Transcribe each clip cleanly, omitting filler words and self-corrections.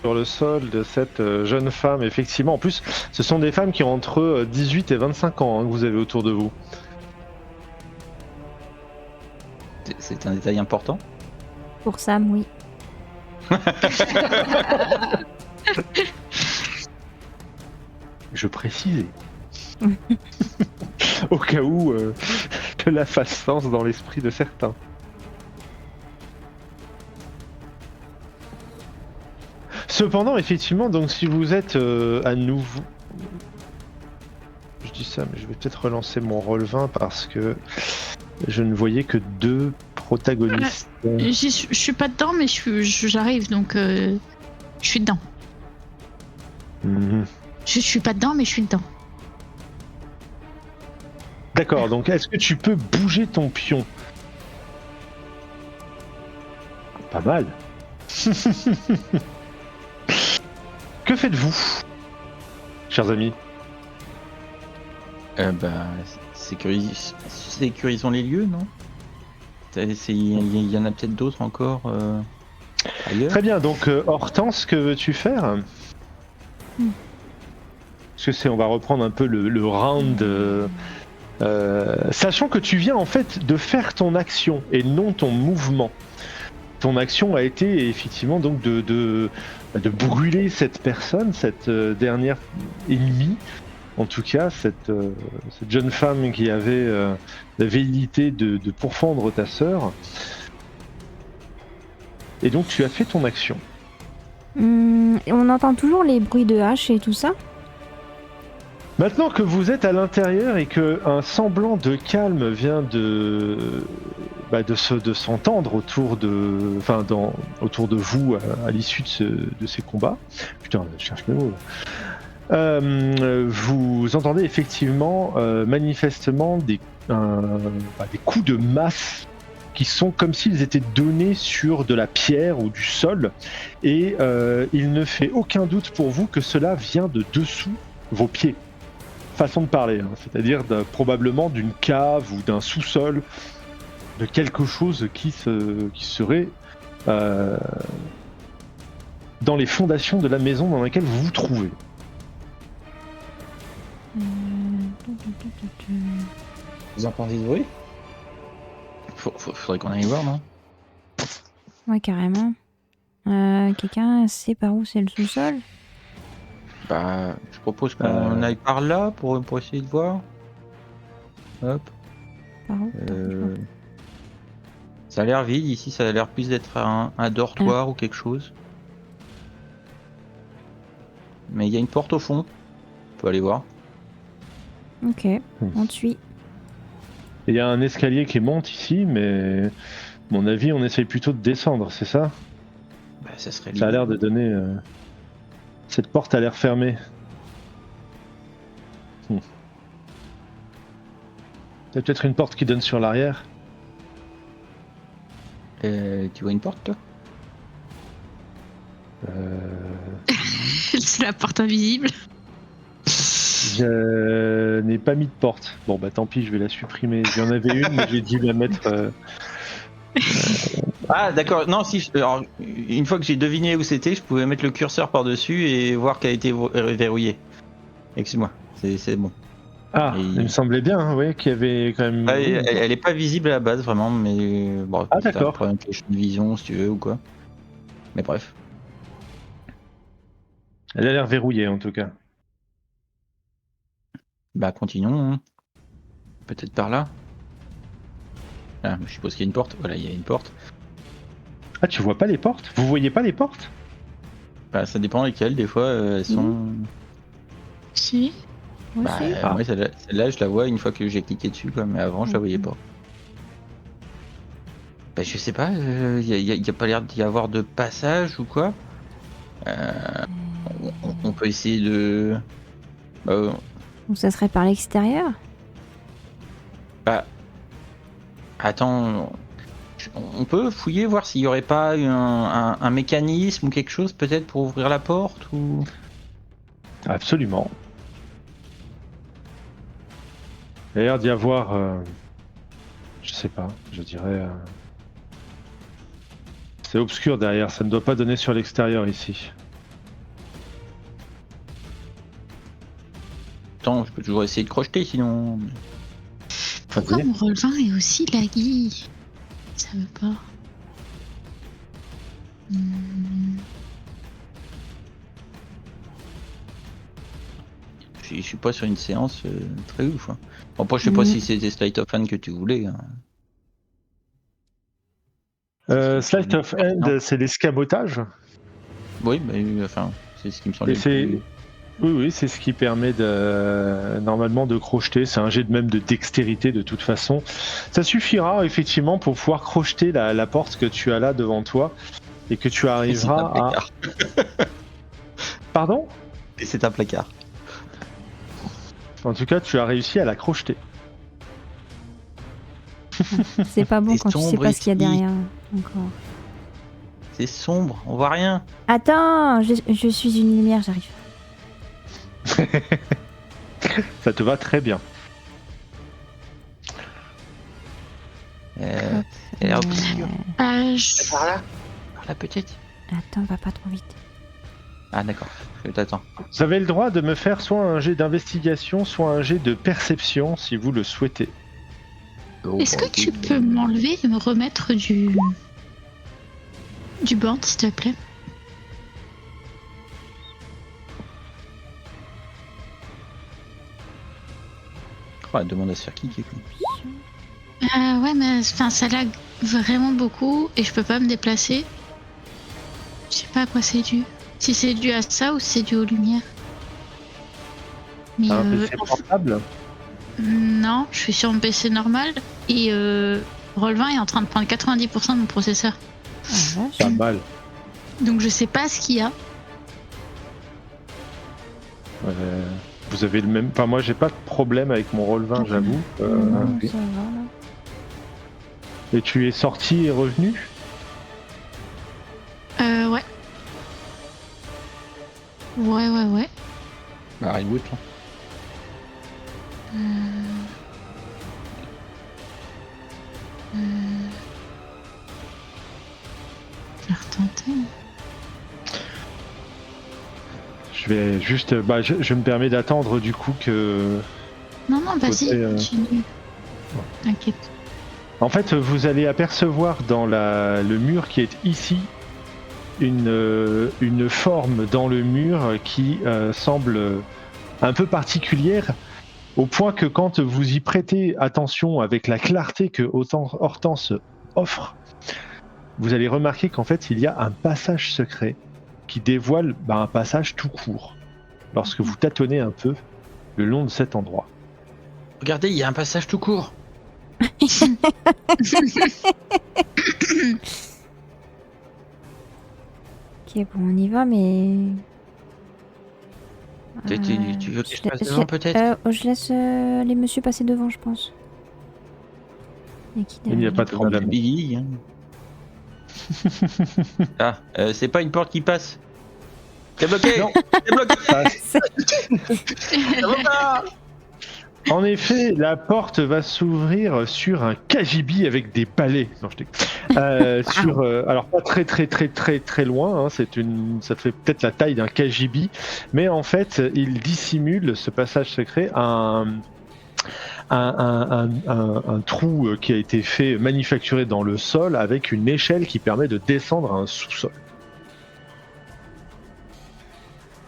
sur le sol de cette jeune femme, effectivement. En plus, ce sont des femmes qui ont entre 18 et 25 ans, hein, que vous avez autour de vous. C'est un détail important. Pour Sam, oui. Je précisais. Au cas où cela fasse sens dans l'esprit de certains. Cependant, effectivement, donc si vous êtes à nouveau... Je dis ça, mais je vais peut-être relancer mon roll 20 parce que je ne voyais que 2 protagonistes. Je suis pas dedans, mais j'arrive, donc je suis dedans. Mhm. Je suis pas dedans, mais je suis dedans. D'accord, donc est-ce que tu peux bouger ton pion? Pas mal. Que faites-vous, chers amis? Sécurisons les lieux, non? Il y en a peut-être d'autres encore ailleurs. Très bien, donc Hortense, que veux-tu faire? Parce que on va reprendre un peu le round, sachant que tu viens en fait de faire ton action et non ton mouvement. Ton action a été effectivement donc de brûler cette personne, cette dernière ennemie. En tout cas, cette jeune femme qui avait la velléité de pourfendre ta sœur. Et donc tu as fait ton action. On entend toujours les bruits de hache et tout ça. Maintenant que vous êtes à l'intérieur et que un semblant de calme vient de s'entendre autour de vous à l'issue de ces combats. Putain, je cherche mes mots. Vous entendez effectivement manifestement des coups de masse qui sont comme s'ils étaient donnés sur de la pierre ou du sol, et il ne fait aucun doute pour vous que cela vient de dessous vos pieds. Façon de parler, hein, c'est-à-dire probablement d'une cave ou d'un sous-sol, de quelque chose qui serait dans les fondations de la maison dans laquelle vous vous trouvez. Vous entendez du bruit? Faudrait qu'on aille voir, non? Ouais, carrément. Quelqu'un sait par où c'est le sous-sol? Bah, je propose qu'on aille par là pour essayer de voir. Hop. Par où? Ça a l'air vide ici, ça a l'air plus d'être un dortoir ou quelque chose. Mais il y a une porte au fond. On peut aller voir. Ok, on te suit. Il y a un escalier qui monte ici, mais à mon avis, on essaye plutôt de descendre, c'est ça? Bah, ça serait Ça a l'air de donner... Cette porte a l'air fermée. Il y a peut-être une porte qui donne sur l'arrière. Tu vois une porte, toi? C'est la porte invisible. Je n'ai pas mis de porte. Bon bah tant pis, je vais la supprimer. J'en avais une, mais j'ai dû la mettre... Ah d'accord, non si, alors, une fois que j'ai deviné où c'était, je pouvais mettre le curseur par-dessus et voir qu'elle a été verrouillée. Excuse-moi, c'est bon. Ah, il me semblait bien, hein, ouais, qu'il y avait quand même... Ouais, elle est pas visible à la base vraiment, mais bon, ah d'accord. Problème de vision si tu veux ou quoi. Mais bref. Elle a l'air verrouillée en tout cas. Bah continuons, hein. Peut-être par là. Ah, je suppose qu'il y a une porte, voilà, il y a une porte. Ah, tu vois pas les portes? Vous voyez pas les portes? Bah ça dépend lesquelles, des fois elles sont... Si. Bah moi celle-là je la vois une fois que j'ai cliqué dessus quoi, mais avant je la voyais pas. Bah je sais pas, y a pas l'air d'y avoir de passage ou quoi. On peut essayer de... Ou ça serait par l'extérieur? Bah... Attends... On peut fouiller, voir s'il y aurait pas un mécanisme ou quelque chose peut-être pour ouvrir la porte ou... Absolument. Il y a l'air d'y avoir... je sais pas, je dirais... C'est obscur derrière, ça ne doit pas donner sur l'extérieur ici. Attends, je peux toujours essayer de crocheter sinon. Pourquoi mon relevant est aussi laggy? Ça veut pas. Je suis pas sur une séance très ouf. Hein. Bon, après, je sais pas si c'était Sleight of Hand que tu voulais. Hein. Sleight of Hand, c'est l'escamotage. Oui, enfin, c'est ce qui me semble. Et c'est... Oui, c'est ce qui permet normalement de crocheter. C'est un jet de même de dextérité de toute façon. Ça suffira effectivement pour pouvoir crocheter la porte que tu as là devant toi et que tu arriveras à... Pardon ? Et c'est un placard. En tout cas, tu as réussi à la crocheter. C'est pas bon C'est quand tu sais sombre pas ce qu'il y a ici. derrière encore. C'est sombre, on voit rien. Attends, je suis une lumière, j'arrive. Ça te va très bien. Elle est obscure. Par là peut-être. Attends, va pas trop vite. Ah d'accord, je t'attends. Vous avez le droit de me faire soit un jet d'investigation, soit un jet de perception si vous le souhaitez. Est-ce que tu peux m'enlever et me remettre du board, s'il te plaît? Oh, elle demande à se faire kicker. Ouais, mais enfin, ça lag vraiment beaucoup et je peux pas me déplacer. Je sais pas à quoi c'est dû. Si c'est dû à ça ou si c'est dû aux lumières. Mais Un PC portable. non, je suis sur mon PC normal et Relevant est en train de prendre 90% de mon processeur. Ah, vache. Pas mal. Donc je sais pas ce qu'il y a. Vous avez le même. Enfin, moi, j'ai pas de problème avec mon Roll20, j'avoue. Non, Ok. ça va, là. Et tu es sorti et revenu? Ouais. Ouais. Bah, reboot. Je vais retenter. Je vais juste. Bah, je me permets d'attendre du coup que. Non, vas-y, Faudrait, continue. T'inquiète. En fait, vous allez apercevoir dans le mur qui est ici une forme dans le mur qui semble un peu particulière, au point que quand vous y prêtez attention avec la clarté que Hortense offre, vous allez remarquer qu'en fait il y a un passage secret qui dévoile un passage tout court lorsque vous tâtonnez un peu le long de cet endroit. Regardez, il y a un passage tout court. Ok, bon, on y va, mais... Tu veux que je passe devant peut-être Je laisse les messieurs passer devant, je pense. Et qui Il n'y a derrière pas de problème. Billy, hein. Ah, c'est pas une porte qui passe. T'es bloqué. Non. T'es bloqué. Ça va pas. En effet, la porte va s'ouvrir sur un cagibi avec des balais. Non, je déconne. Alors pas très loin. Hein, ça fait peut-être la taille d'un cagibi, mais en fait, il dissimule ce passage secret un trou qui a été fait manufacturé dans le sol avec une échelle qui permet de descendre à un sous-sol.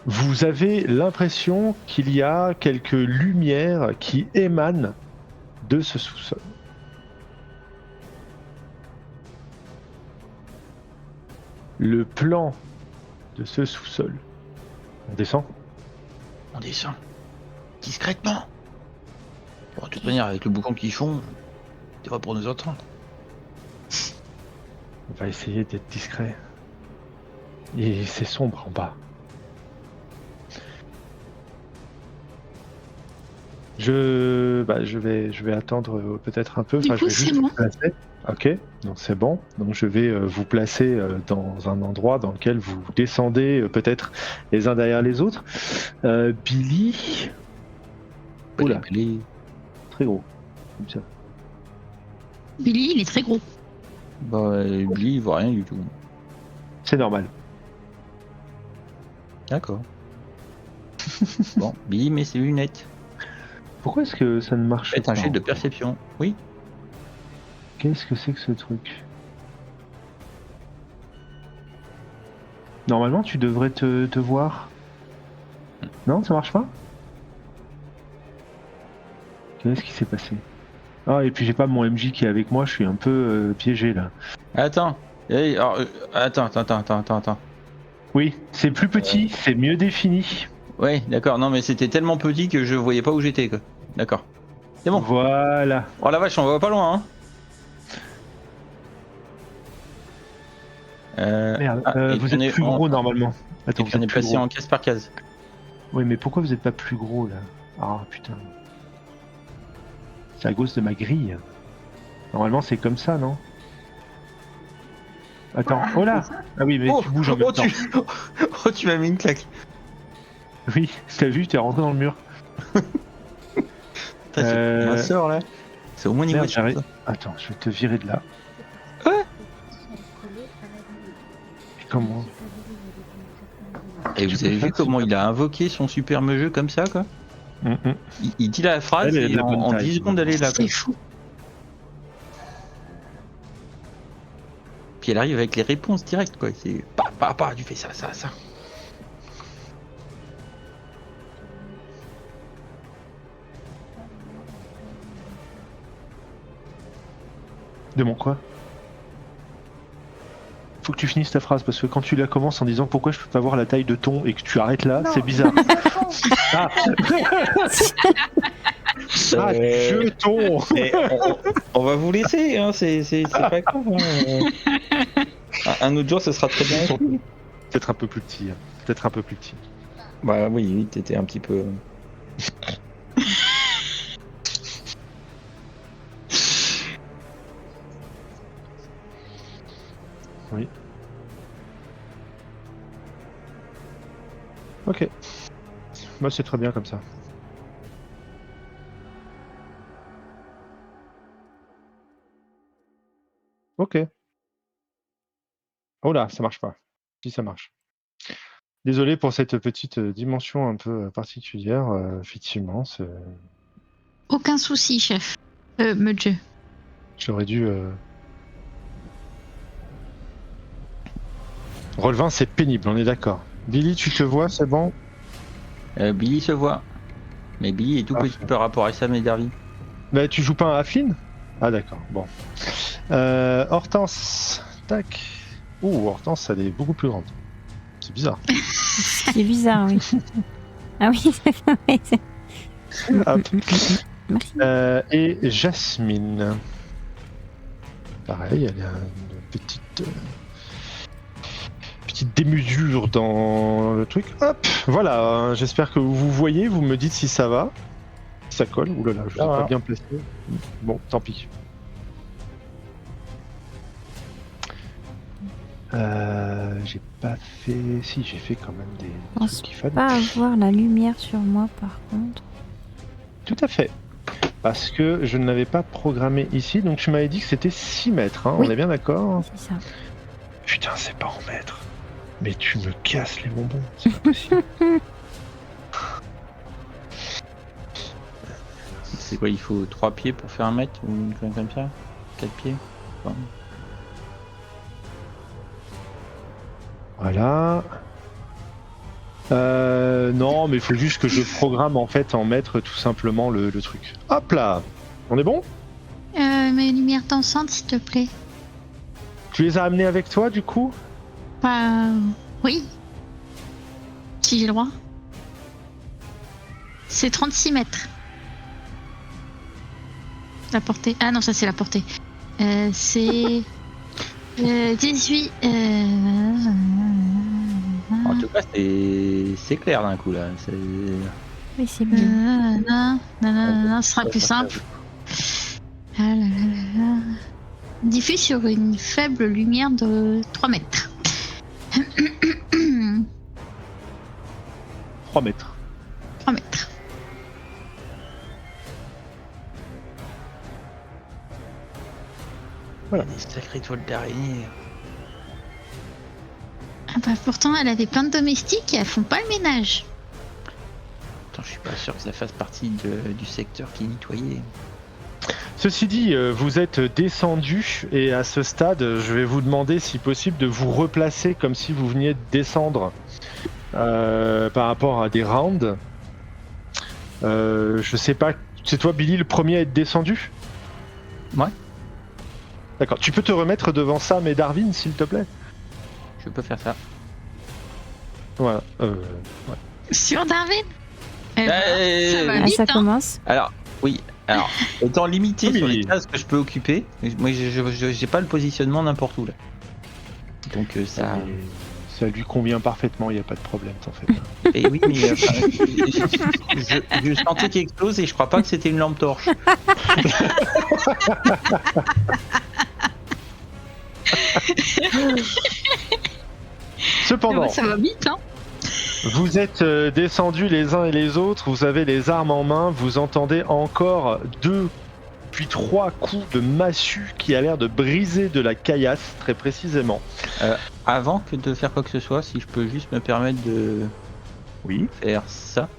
Vous avez l'impression qu'il y a quelques lumières qui émanent de ce sous-sol. Le plan de ce sous-sol. On descend ? On descend. Discrètement. Bon, de toute manière, avec le boucan qu'ils font, tu vas pour nous entendre. On va essayer d'être discret. Et c'est sombre en bas. Je vais attendre peut-être un peu. Du coup, je vais c'est juste bon. vous placer. Ok, donc c'est bon. Donc je vais vous placer dans un endroit dans lequel vous descendez peut-être les uns derrière les autres. Billy. Oula, Billy. très gros. Comme ça. Billy, il est très gros. Bah, Billy, il voit rien du tout. C'est normal. D'accord. Bon, Billy met ses lunettes. Pourquoi est-ce que ça ne marche Faites pas un jet de perception. Oui. Qu'est-ce que c'est que ce truc? Normalement, tu devrais te voir. Non, ça marche pas? Qu'est-ce qui s'est passé? Ah, et puis j'ai pas mon MJ qui est avec moi, je suis un peu piégé là. Attends. Alors, attends. Oui, c'est plus petit, c'est mieux défini. Ouais, d'accord. Non, mais c'était tellement petit que je voyais pas où j'étais, quoi. D'accord. C'est bon. Voilà. Oh la vache, on va pas loin, hein. Merde, et vous on est- êtes plus on- gros normalement. Et Attends, puis vous on est êtes plus passé gros. en case par case. Oui, mais pourquoi vous êtes pas plus gros là? Ah putain. C'est à cause de ma grille. Normalement, c'est comme ça, non? Attends, oh là! Ah oui, mais tu bouges en même temps. Oh, tu m'as mis une claque. Oui, t'as vu, t'es rentré dans le mur. Putain, c'est un sort là. C'est au moins niveau Merde, de j'arrive. chance. Attends, je vais te virer de là. Ouais. Et comment? Et vous avez vu comment il a invoqué son superbe jeu comme ça, quoi. Il dit la phrase Elle est de et la bonne en taille. 10 secondes elle est là, quoi. C'est fou. Puis elle arrive avec les réponses directes, quoi. C'est tu fais ça. De mon quoi? Faut que tu finisses ta phrase parce que quand tu la commences en disant pourquoi je peux pas voir la taille de ton et que tu arrêtes là, c'est bizarre. Ah, jeton. On va vous laisser, hein. C'est pas grave. Hein. Un autre jour, ce sera très bien. Peut-être un peu plus petit. Hein. Peut-être un peu plus petit. Bah oui, t'étais un petit peu. Oui. Ok. Moi, c'est très bien comme ça. Ok. Oh là, ça marche pas. Si, ça marche. Désolé pour cette petite dimension un peu particulière. Effectivement, Aucun souci, chef. Monsieur. j'aurais dû. Relevin, c'est pénible, on est d'accord. Billy, tu te vois, c'est bon? Billy se voit. Mais Billy est tout petit par rapport à Sam et Derby. Bah, tu joues pas un Afflin? Ah, d'accord, bon. Hortense, tac. Ouh, Hortense, elle est beaucoup plus grande. C'est bizarre. C'est bizarre, oui. Ah oui, c'est Hop. Merci. Et Jasmine. Pareil, elle a une petite démesure dans le truc. Hop, voilà. J'espère que vous voyez. Vous me dites si ça va. Si ça colle. Ouh là là, je l'ai pas bien placé. Bon, tant pis. J'ai pas fait. Si, j'ai fait quand même des pense trucs qu'il fallait. Pas avoir la lumière sur moi, par contre. Tout à fait. Parce que je ne l'avais pas programmé ici, donc tu m'avais dit que c'était 6 mètres, hein, Oui. on est bien d'accord? C'est ça. Putain, c'est pas en mètres. Mais tu me casses les bonbons, c'est pas possible. C'est quoi, il faut 3 pieds pour faire 1 mètre ou une chose comme ça? 4 pieds? Enfin, Voilà. Non, mais il faut juste que je programme en fait en mètres tout simplement le truc. Hop là! On est bon? Mes lumières dansantes, s'il te plaît. Tu les as amenés avec toi du coup? Bah. Oui. Si j'ai le droit. C'est 36 mètres. La portée. Ah non, ça c'est la portée. C'est. 18. en tout cas, c'est clair d'un coup là. Oui, c'est mieux. Non, ce sera plus simple. Ah là là là là. Diffuse sur une faible lumière de 3 mètres. 3 mètres. 3 mètres. Voilà. Des sacrées toiles d'araignée. Ah bah pourtant, elle a des plantes domestiques et elles font pas le ménage. Attends, je suis pas sûr que ça fasse partie du secteur qui est nettoyé. Ceci dit, vous êtes descendu et à ce stade, je vais vous demander si possible de vous replacer comme si vous veniez de descendre par rapport à des rounds. Je sais pas, c'est toi Billy le premier à être descendu ? Ouais. D'accord, tu peux te remettre devant Sam et Darwin s'il te plaît ? Je peux faire ça. Voilà. Sur Darwin ça va Ah, vite, ça hein. commence. Alors, oui. Alors, étant limité Oui, sur mais- les cases que je peux occuper, moi j'ai pas le positionnement n'importe où là. Donc Ça lui convient parfaitement, il n'y a pas de problème, t'en fais pas. Et oui, mais je sentais qu'il explose et je crois pas que c'était une lampe torche. Cependant, Ça va vite, hein. vous êtes descendus les uns et les autres, vous avez les armes en main, vous entendez encore 2 puis 3 coups de massue qui a l'air de briser de la caillasse, très précisément. Avant que de faire quoi que ce soit, si je peux juste me permettre de Oui. faire ça.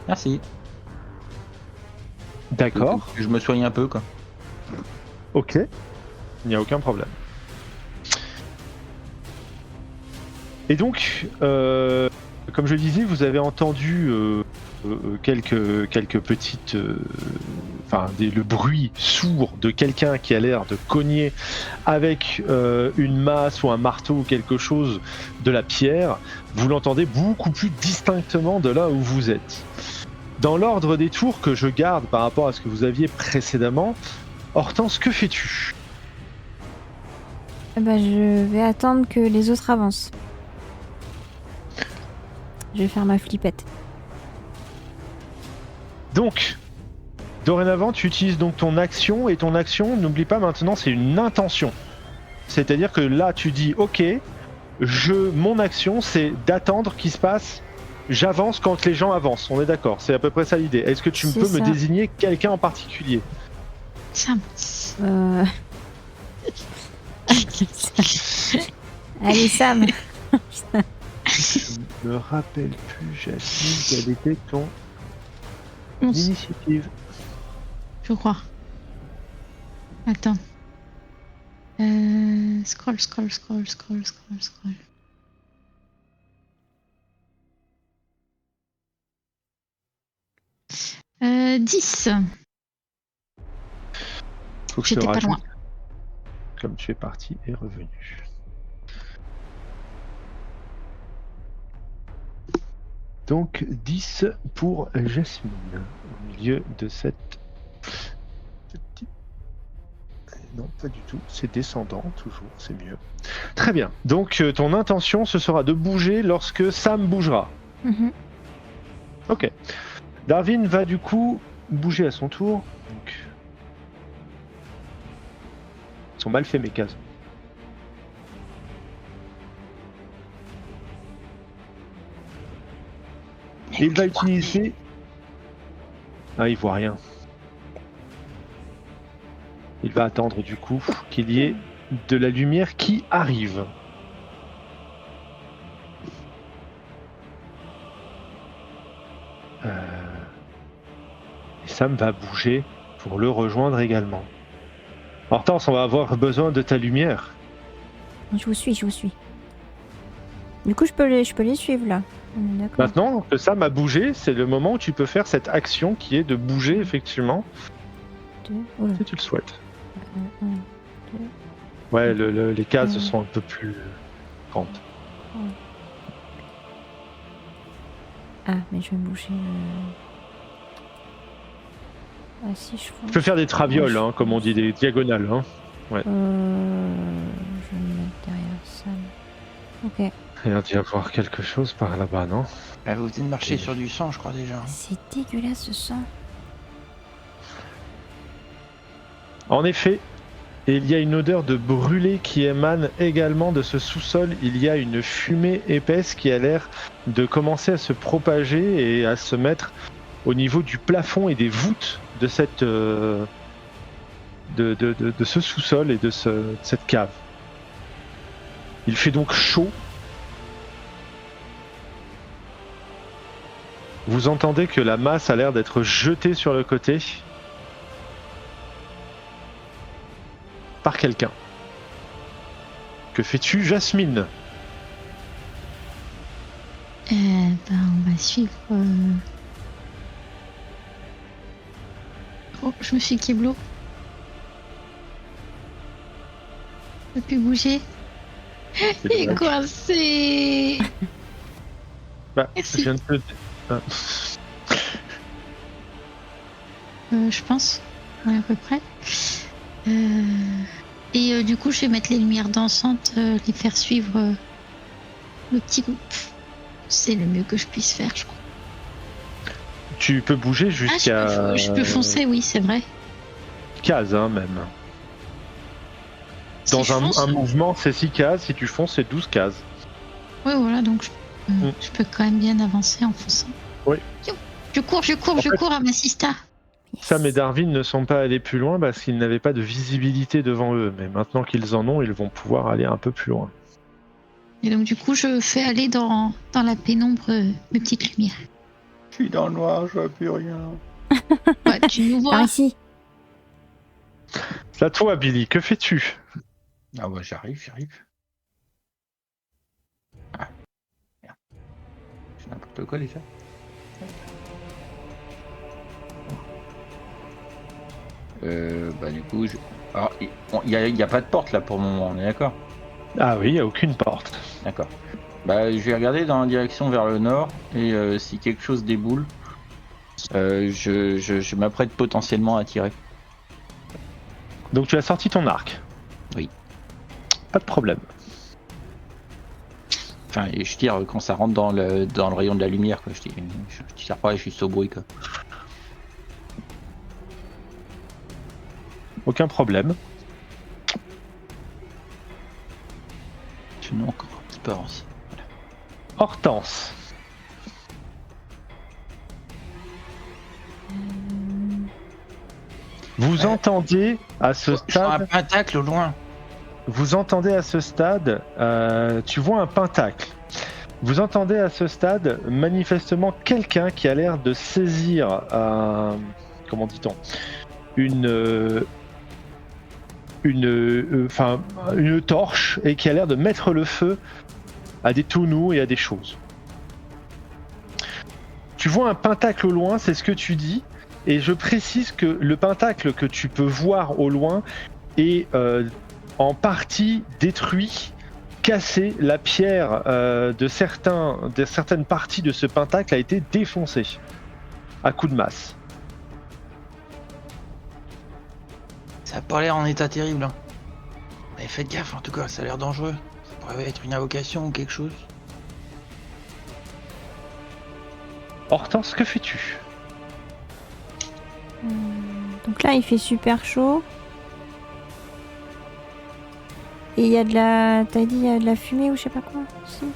Merci. D'accord, Que je me soigne un peu quoi. ok, il n'y a aucun problème. Et donc, comme je disais, vous avez entendu quelques petites... le bruit sourd de quelqu'un qui a l'air de cogner avec une masse ou un marteau ou quelque chose de la pierre. Vous l'entendez beaucoup plus distinctement de là où vous êtes. Dans l'ordre des tours que je garde par rapport à ce que vous aviez précédemment, Hortense, que fais-tu ? Eh ben, je vais attendre que les autres avancent. Je vais faire ma flippette. Donc, dorénavant, tu utilises donc ton action, et ton action, n'oublie pas maintenant, c'est une intention. C'est-à-dire que là, tu dis, ok, mon action, c'est d'attendre qu'il se passe, j'avance quand les gens avancent. On est d'accord, c'est à peu près ça l'idée. Est-ce que tu C'est peux me ça. désigner quelqu'un en particulier ? Sam. Allez, Sam. Je me rappelle plus, Jasmine, quelle était ton 11, initiative. je crois. Attends. Scroll. 10. Faut que je te J'étais pas rajoute, loin. comme tu es parti et revenu. Donc 10 pour Jasmine, au milieu de cette petite... Non, pas du tout, c'est descendant, toujours, c'est mieux. Très bien, donc ton intention, ce sera de bouger lorsque Sam bougera. Mhm. Ok. Darwin va du coup bouger à son tour. Donc... Ils sont mal faits mes cases. Et il va utiliser... Ah, il voit rien. Il va attendre du coup qu'il y ait de la lumière qui arrive. Et Sam va bouger pour le rejoindre également. Hortense, on va avoir besoin de ta lumière. Je vous suis. Du coup, je peux les suivre là. On est d'accord. Maintenant que Sam a bougé, c'est le moment où tu peux faire cette action qui est de bouger effectivement, Oula. si tu le souhaites. Un, Ouais, les cases Mm. sont un peu plus grandes. Ah, mais je vais me bouger. Ah, si je Tu fonce. peux faire des travioles, Ouais, hein, comme on dit, des diagonales. Hein. Je vais me mettre derrière ça. Ok. Il y a dû y avoir quelque chose par là-bas, non ? Vous venez de marcher sur du sang, je crois déjà. C'est dégueulasse ce sang. En effet, il y a une odeur de brûlé qui émane également de ce sous-sol. Il y a une fumée épaisse qui a l'air de commencer à se propager et à se mettre au niveau du plafond et des voûtes de cette de ce sous-sol et de cette cave. Il fait donc chaud. Vous entendez que la masse a l'air d'être jetée sur le côté par quelqu'un. Que fais-tu, Jasmine? On va suivre. Oh, je me suis keblo. Je peux plus bouger. Il est coincé. Bah, Merci. je viens de te... Ah. Je pense. Ouais, à peu près. Et du coup, je vais mettre les lumières dansantes, les faire suivre le petit groupe. C'est le mieux que je puisse faire, je crois. Tu peux bouger Ah, jusqu'à... je peux foncer, oui, c'est vrai. cases, hein, même. Si Dans je un fonce, mouvement, c'est 6 cases. Si tu fonces, c'est 12 cases. ouais, voilà, donc je peux quand même bien avancer en fonçant. Oui. Yo, je cours à ma sista. Sam et Darwin ne sont pas allés plus loin parce qu'ils n'avaient pas de visibilité devant eux. Mais maintenant qu'ils en ont, ils vont pouvoir aller un peu plus loin. Et donc, du coup, je fais aller dans la pénombre mes petites lumières. Je suis dans le noir, je vois plus rien. Ouais, tu nous Par vois. ici. C'est à toi, Billy. Que fais-tu? Ah ouais, j'arrive. Ah, merde. C'est n'importe quoi déjà. Bah du coup, alors, il y a pas de porte là pour le moment, on est d'accord? Ah oui, il n'y a aucune porte. D'accord. Bah je vais regarder dans la direction vers le nord et si quelque chose déboule, je m'apprête potentiellement à tirer. Donc tu as sorti ton arc. Oui. Pas de problème. Enfin, et je tire quand ça rentre dans le rayon de la lumière, quoi. Je tire pas juste au bruit, quoi. Aucun problème. Sinon encore un petit peu avancé. Hortense. Vous entendez à ce Je vois un stade... pentacle au loin. Vous entendez à ce stade... tu vois un pentacle. Vous entendez à ce stade manifestement quelqu'un qui a l'air de saisir... comment dit-on? Une torche et qui a l'air de mettre le feu à des tonneaux et à des choses. Tu vois un pentacle au loin, c'est ce que tu dis, et je précise que le pentacle que tu peux voir au loin est en partie détruit, cassé. La pierre de certaines parties de ce pentacle a été défoncée à coups de masse. Ça a pas l'air en état terrible, hein. Mais faites gaffe, en tout cas, ça a l'air dangereux. Ça pourrait être une invocation ou quelque chose. Hortense, que fais-tu? Donc là, il fait super chaud. Et il y a de la... T'as dit il y a de la fumée ou je sais pas quoi aussi.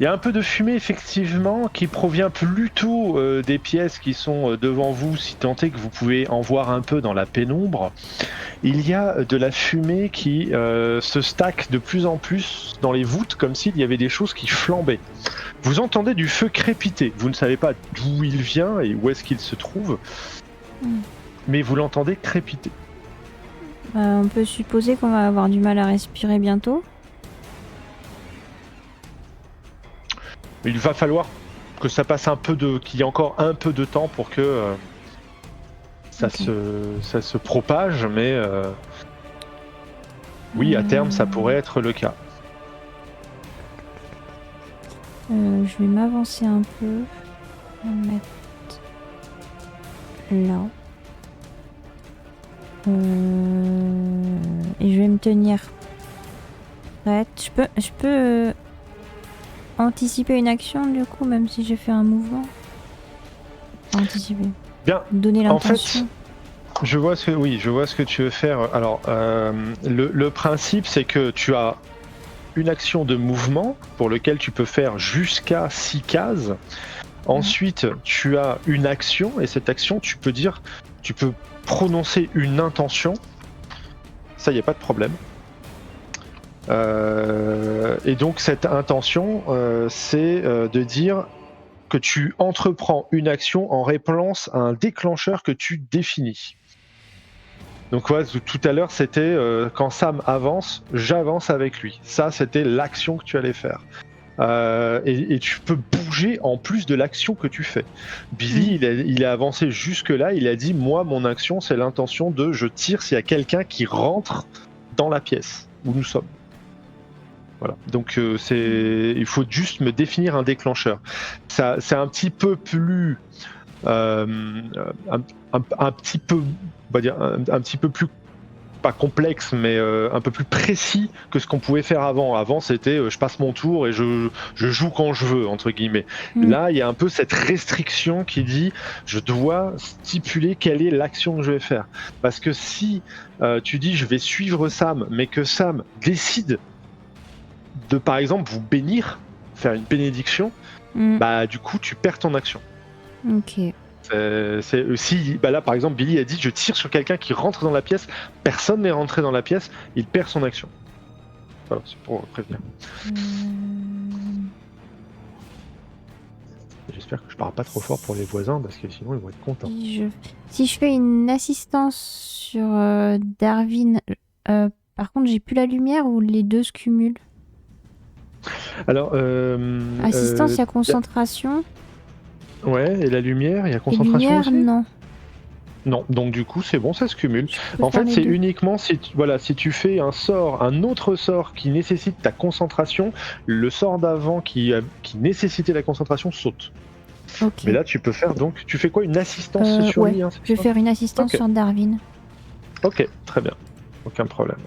Il y a un peu de fumée effectivement qui provient plutôt des pièces qui sont devant vous, si tant est que vous pouvez en voir un peu dans la pénombre. Il y a de la fumée qui se stack de plus en plus dans les voûtes, comme s'il y avait des choses qui flambaient. Vous entendez du feu crépiter. Vous ne savez pas d'où il vient et où est-ce qu'il se trouve, mais vous l'entendez crépiter. On peut supposer qu'on va avoir du mal à respirer bientôt. Il va falloir que ça passe qu'il y ait encore un peu de temps pour que ça se propage, mais oui, à terme, ça pourrait être le cas. Je vais m'avancer un peu. Je vais me mettre là. Et je vais me tenir prête. Je peux anticiper une action du coup, même si j'ai fait un mouvement. Anticiper. Bien. Donner En l'intention. fait, je vois ce que tu veux faire. Alors, le principe, c'est que tu as une action de mouvement pour lequel tu peux faire jusqu'à 6 cases. Ensuite, tu as une action, et cette action, tu peux prononcer une intention. Ça, il n'y a pas de problème. Et donc, cette intention, c'est de dire que tu entreprends une action en réponse à un déclencheur que tu définis. Donc ouais, tout à l'heure c'était quand Sam avance, j'avance avec lui. Ça c'était l'action que tu allais faire. Et tu peux bouger en plus de l'action que tu fais. Billy, il a avancé jusque-là, il a dit moi mon action c'est l'intention de je tire s'il y a quelqu'un qui rentre dans la pièce où nous sommes. Voilà. Donc il faut juste me définir un déclencheur. Ça, c'est un petit peu plus un petit peu, on va dire un petit peu plus pas complexe, mais un peu plus précis que ce qu'on pouvait faire avant. Avant, c'était je passe mon tour et je joue quand je veux, entre guillemets. Là, il y a un peu cette restriction qui dit je dois stipuler quelle est l'action que je vais faire. Parce que si tu dis je vais suivre Sam, mais que Sam décide de, par exemple, vous bénir, faire une bénédiction, bah du coup, tu perds ton action. Ok. Si bah là par exemple Billy a dit je tire sur quelqu'un qui rentre dans la pièce, personne n'est rentré dans la pièce, il perd son action. Voilà, c'est pour prévenir. J'espère que je parle pas trop fort pour les voisins parce que sinon ils vont être contents. Si je fais une assistance sur Darwin, par contre j'ai plus la lumière ou les deux se cumulent? Alors assistance, il y a concentration. Ouais, et la lumière, il y a concentration lumière, aussi non. Non, donc du coup c'est bon, ça se cumule. En fait, c'est uniquement si tu fais un autre sort qui nécessite ta concentration, le sort d'avant qui nécessitait la concentration saute. Okay. Mais là, tu peux faire donc, tu fais quoi, une assistance sur lui, hein, je vais faire une assistance sur Darwin. Ok, très bien, aucun problème.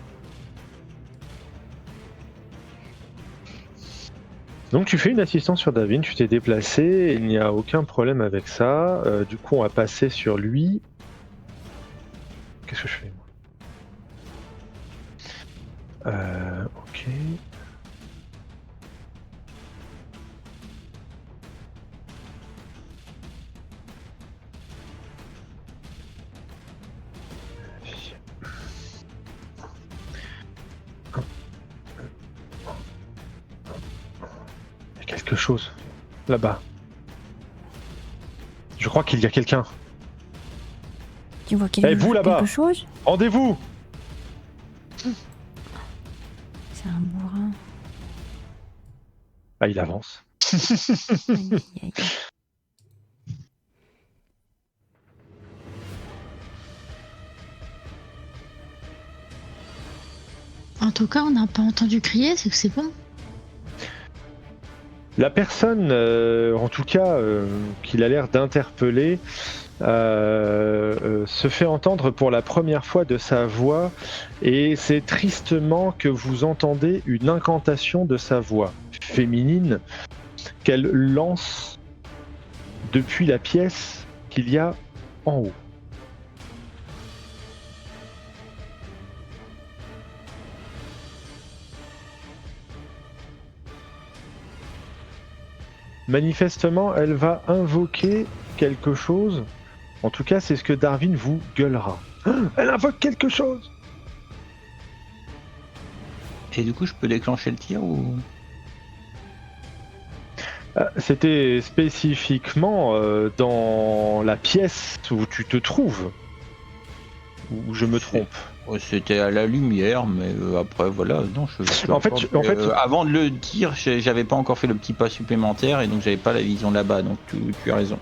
Donc tu fais une assistance sur Darwin, tu t'es déplacé, il n'y a aucun problème avec ça. Du coup, on va passer sur lui. Qu'est-ce que je fais moi Ok. Quelque chose là-bas. Je crois qu'il y a quelqu'un. Tu vois quelque chose? Rendez-vous. C'est un bourrin. Ah, il avance. Aïe. En tout cas, on n'a pas entendu crier, c'est que c'est bon. La personne, en tout cas, qu'il a l'air d'interpeller, se fait entendre pour la première fois de sa voix, et c'est tristement que vous entendez une incantation de sa voix féminine qu'elle lance depuis la pièce qu'il y a en haut. Manifestement, elle va invoquer quelque chose. En tout cas, c'est ce que Darwin vous gueulera. Elle invoque quelque chose. Et du coup, je peux déclencher le tir ou... C'était spécifiquement dans la pièce où tu te trouves. Ou je me trompe? C'était à la lumière, mais après voilà, non. En fait, avant de le dire, j'avais pas encore fait le petit pas supplémentaire et donc j'avais pas la vision là-bas. Donc tu as raison.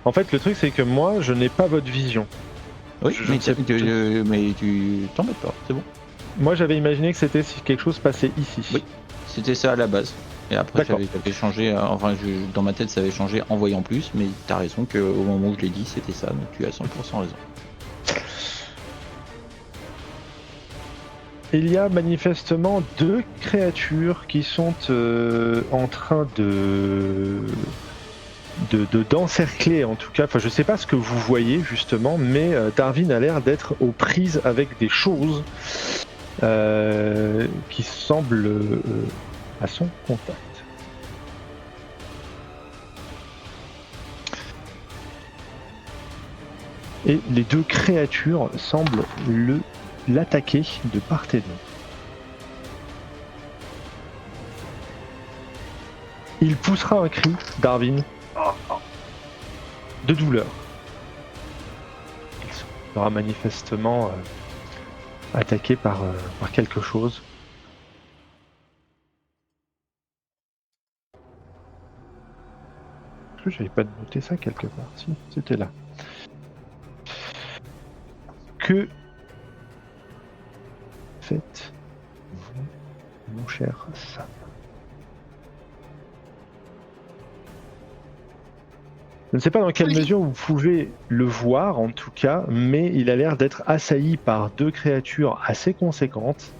En fait, le truc c'est que moi, je n'ai pas votre vision. Oui, mais tu t'embêtes pas, c'est bon. Moi, j'avais imaginé que c'était si quelque chose passait ici. Oui, c'était ça à la base. Et après, j'avais changé. Enfin, dans ma tête, ça avait changé en voyant plus, mais t'as raison qu'au moment où je l'ai dit, c'était ça. Donc tu as 100% raison. Il y a manifestement deux créatures qui sont en train d'encercler, en tout cas. Enfin, je sais pas ce que vous voyez justement, mais Darwin a l'air d'être aux prises avec des choses qui semblent à son contact. Et les deux créatures semblent l'attaquer de part et d'autre. Il poussera un cri, Darwin, de douleur. Il sera manifestement attaqué par quelque chose. Est-ce que j'avais pas noté ça quelque part? Si, c'était là. Que faites-vous, mon cher Sam? Je ne sais pas dans quelle mesure vous pouvez le voir en tout cas, mais il a l'air d'être assailli par deux créatures assez conséquentes,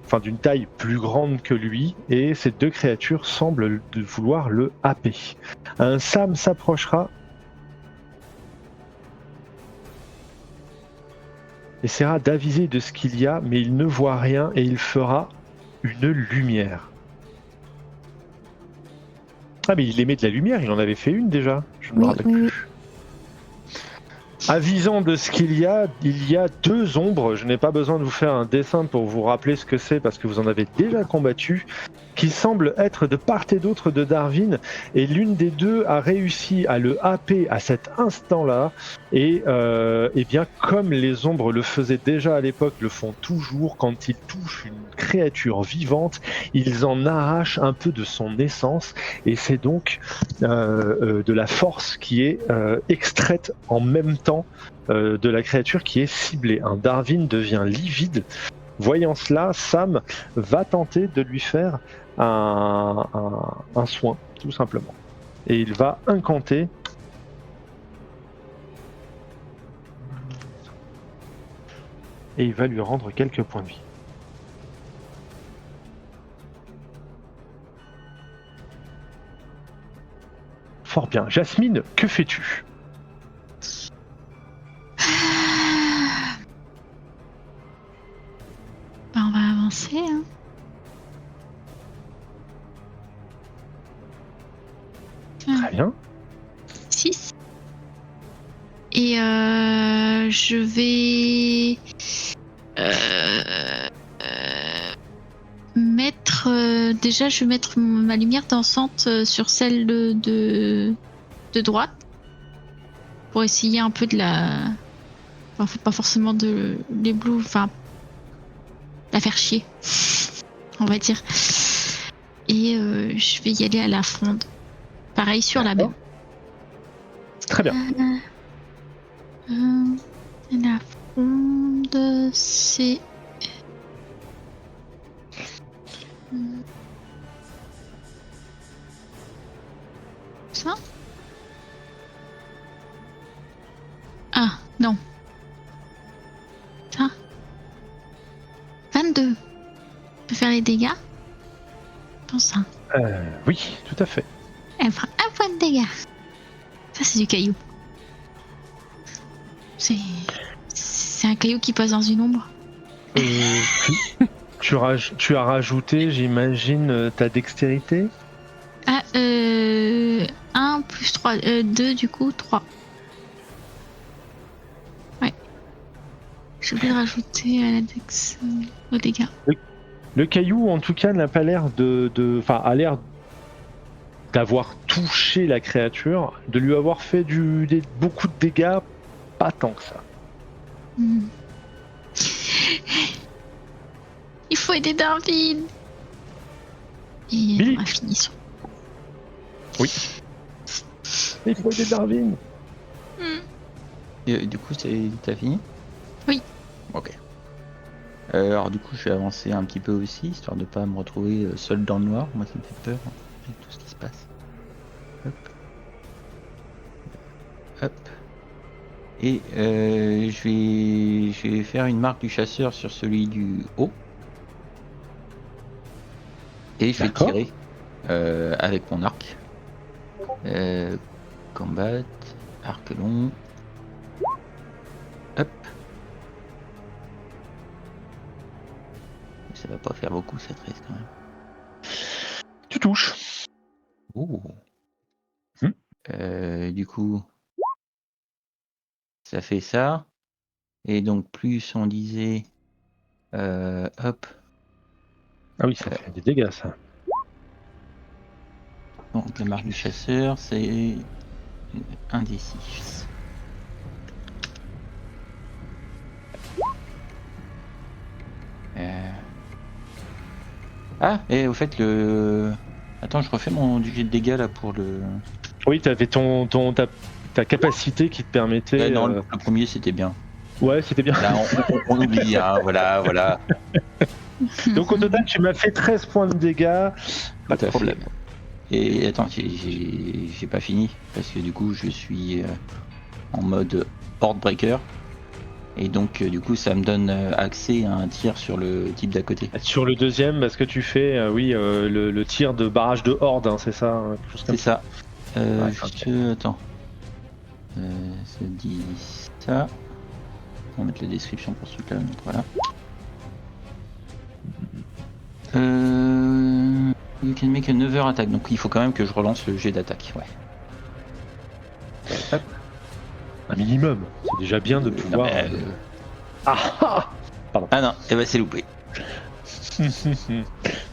enfin d'une taille plus grande que lui, et ces deux créatures semblent vouloir le happer. Un Sam s'approchera, essaiera d'aviser de ce qu'il y a, mais il ne voit rien et il fera une lumière. Ah mais il émet de la lumière, il en avait fait une déjà, je ne me rappelle plus. Avisant de ce qu'il y a deux ombres, je n'ai pas besoin de vous faire un dessin pour vous rappeler ce que c'est parce que vous en avez déjà combattu, qui semblent être de part et d'autre de Darwin, et l'une des deux a réussi à le happer à cet instant-là, et bien comme les ombres le faisaient déjà à l'époque, le font toujours, quand ils touchent une créature vivante, ils en arrachent un peu de son essence, et c'est donc de la force qui est extraite en même temps de la créature qui est ciblée. Un Darwin devient livide. Voyant cela, Sam va tenter de lui faire un soin, tout simplement. Et il va incanter et il va lui rendre quelques points de vie. Fort bien. Jasmine, que fais-tu? On va avancer. Hein. Très bien. 6. Et je vais mettre... déjà, je vais mettre ma lumière dansante sur celle de droite. Pour essayer un peu de la... Enfin, pas forcément de l'éblouir, enfin... la faire chier, on va dire. Et je vais y aller à la fronde. Pareil sur la même. Très bien. La fronde, c'est... ça? Ah, non. Ça 22. Je peux faire les dégâts? Pense ça. Oui, tout à fait. Elle prend 1 point de dégâts. Ça, c'est du caillou. C'est un caillou qui passe dans une ombre. Tu as rajouté, j'imagine, ta dextérité? Ah, 1 plus 3, 2 du coup, 3. Ouais. J'ai oublié de rajouter à la dex aux dégâts. Le caillou, en tout cas, n'a pas l'air enfin, a l'air d'avoir touché la créature, de lui avoir fait beaucoup de dégâts, pas tant que ça. Il faut aider Darwin. Et Billy. on a fini son. Oui. Il faut aider Darwin. Et, du coup, t'as fini? Oui. Ok. Alors du coup, je vais avancer un petit peu aussi, histoire de pas me retrouver seul dans le noir. Moi, ça me fait peur avec tout ce qui se passe. Hop. Hop. Et je vais faire une marque du chasseur sur celui du haut. Et je vais D'accord. tirer avec mon arc. Combat, arc long. Hop. Ça va pas faire beaucoup cette race quand même. Tu touches. Oh. Du coup, ça fait ça. Et donc plus on disait, hop. Ah oui, ça fait des dégâts, ça. Donc la marque du chasseur, c'est 1d6. Ah, et au fait, Attends, je refais mon jet de dégâts là pour le. Oui, t'avais ta capacité qui te permettait. Non, le premier c'était bien. Ouais, c'était bien. Là, on oublie, hein, voilà. Donc au total, tu m'as fait 13 points de dégâts. Pas de problème. Et attends, j'ai pas fini, parce que du coup, je suis en mode Horde Breaker. Et donc, du coup, ça me donne accès à un tir sur le type d'à côté. Sur le deuxième, parce que tu fais, le tir de barrage de horde, hein, c'est ça, quelque chose comme C'est ça. Ouais, Juste, attends. Ça dit ça. On va mettre la description pour ce truc-là. Donc voilà. You can make a 9h attack. Donc il faut quand même que je relance le jet d'attaque. Ouais. Hop. Un minimum. C'est déjà bien de pouvoir. Ah non, et bah c'est loupé.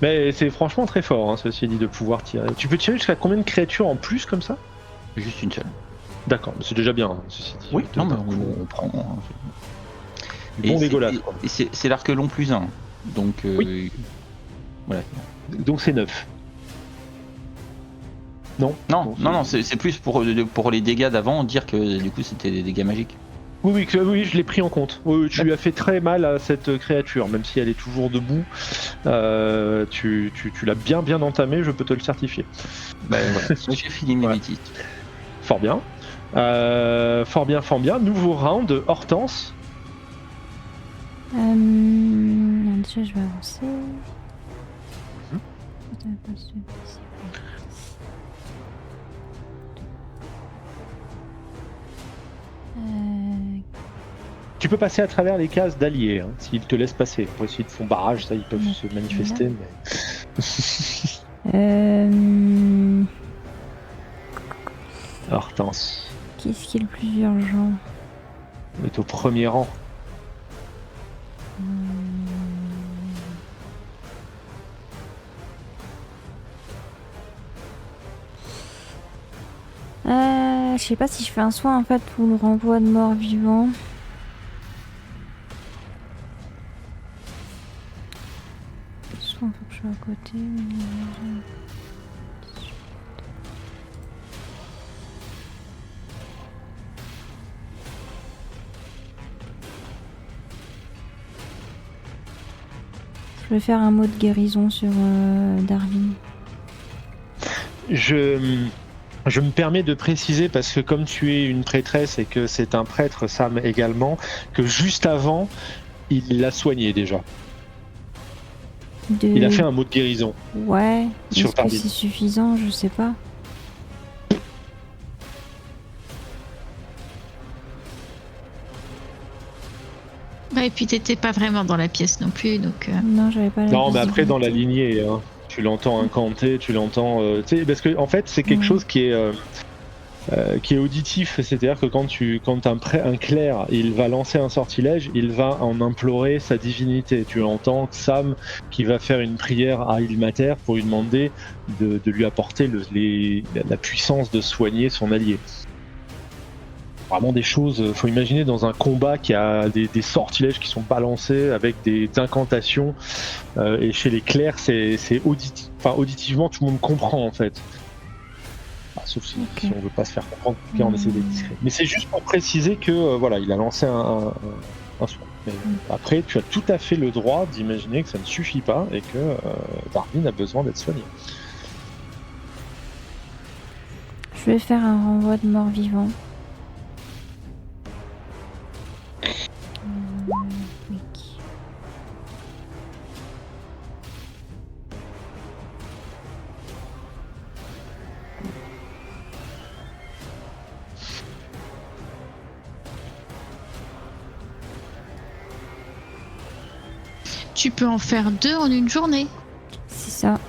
Mais c'est franchement très fort, hein, ceci dit, de pouvoir tirer. Tu peux tirer jusqu'à combien de créatures en plus comme ça? Juste une seule. D'accord, c'est déjà bien, hein, ceci dit. Oui, non, mais on prend. Bon dégueulasse. C'est l'arc long plus 1. Donc, Oui. Voilà. Donc c'est 9. Non, c'est plus pour les dégâts d'avant, dire que du coup c'était des dégâts magiques. Oui, je l'ai pris en compte. Oui, tu lui as fait très mal à cette créature, même si elle est toujours debout. Tu l'as bien entamé, je peux te le certifier. Voilà. J'ai fini mes bêtises. Fort bien. Fort bien. Nouveau round, Hortense. Déjà, je vais avancer. Tu peux passer à travers les cases d'alliés, hein, s'ils te laissent passer. Pour essayer de font barrage, ça, ils peuvent se manifester. Mais... Hortense. Qu'est-ce qui est le plus urgent? On est au premier rang. Je sais pas si je fais un soin en fait pour le renvoi de mort vivant. Soit faut que je sois à côté. Je vais faire un mot de guérison sur Darwin. Je me permets de préciser, parce que comme tu es une prêtresse et que c'est un prêtre, Sam également, que juste avant, il l'a soigné déjà. Il a fait un mot de guérison. Ouais, sur est-ce que c'est suffisant? Je sais pas. Bah, et puis t'étais pas vraiment dans la pièce non plus, donc... Non, j'avais pas la Non, mais après, dans la visibilité. lignée, hein, tu l'entends incanter, tu l'entends... parce que en fait, c'est quelque chose qui est auditif, c'est-à-dire que quand un clerc il va lancer un sortilège, il va en implorer sa divinité. Tu entends Sam qui va faire une prière à Ilmater pour lui demander de lui apporter la puissance de soigner son allié. Vraiment des choses, faut imaginer dans un combat qui a des sortilèges qui sont balancés avec des incantations, et chez les clercs c'est auditivement tout le monde comprend en fait. Sauf si on veut pas se faire comprendre, en tout cas on essaie d'être discret. Mais c'est juste pour préciser que voilà, il a lancé un soin. Mais après, tu as tout à fait le droit d'imaginer que ça ne suffit pas et que Darwin a besoin d'être soigné. Je vais faire un renvoi de mort vivant. Tu peux en faire 2 en une journée. C'est ça.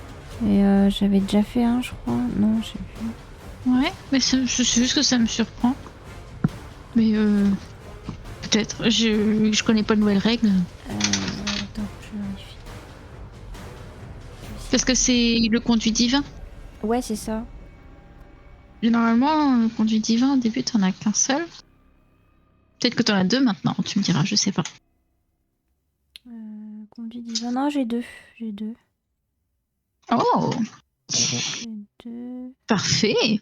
Et j'avais déjà fait un, je crois. Non, je sais plus. Ouais, mais c'est juste que ça me surprend. Mais peut-être. Je connais pas de nouvelles règles. Attends, je vérifie. Parce que c'est le conduit divin. Ouais, c'est ça. Et normalement, conduit divin, au début, t'en as qu'un seul. Peut-être que t'en as deux maintenant, tu me diras, je sais pas. Conduit divin. Non, j'ai deux. J'ai deux. Oh, J'ai deux. parfait.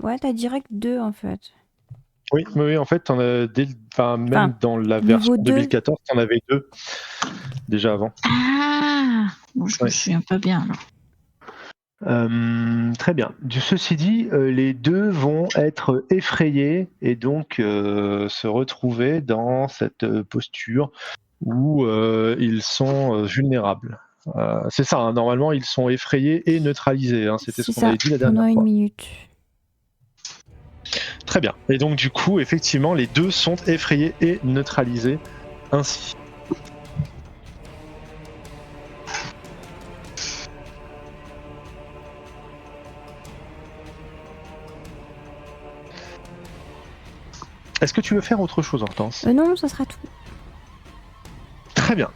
Ouais, t'as direct deux en fait. Oui, oui, en fait, même Enfin, dans la niveau version 2. 2014, t'en avais 2 déjà avant. Ah, bon, je me Ouais. souviens pas bien alors. Très bien. Ceci dit, les deux vont être effrayés et donc se retrouver dans cette posture où ils sont vulnérables. C'est ça, hein, normalement ils sont effrayés et neutralisés, hein, c'était ce C'est qu'on ça, avait dit la pendant dernière une fois. minute. Très bien. Et donc du coup, effectivement, les deux sont effrayés et neutralisés ainsi. Est-ce que tu veux faire autre chose, Hortense ? Non, ça sera tout. Très bien.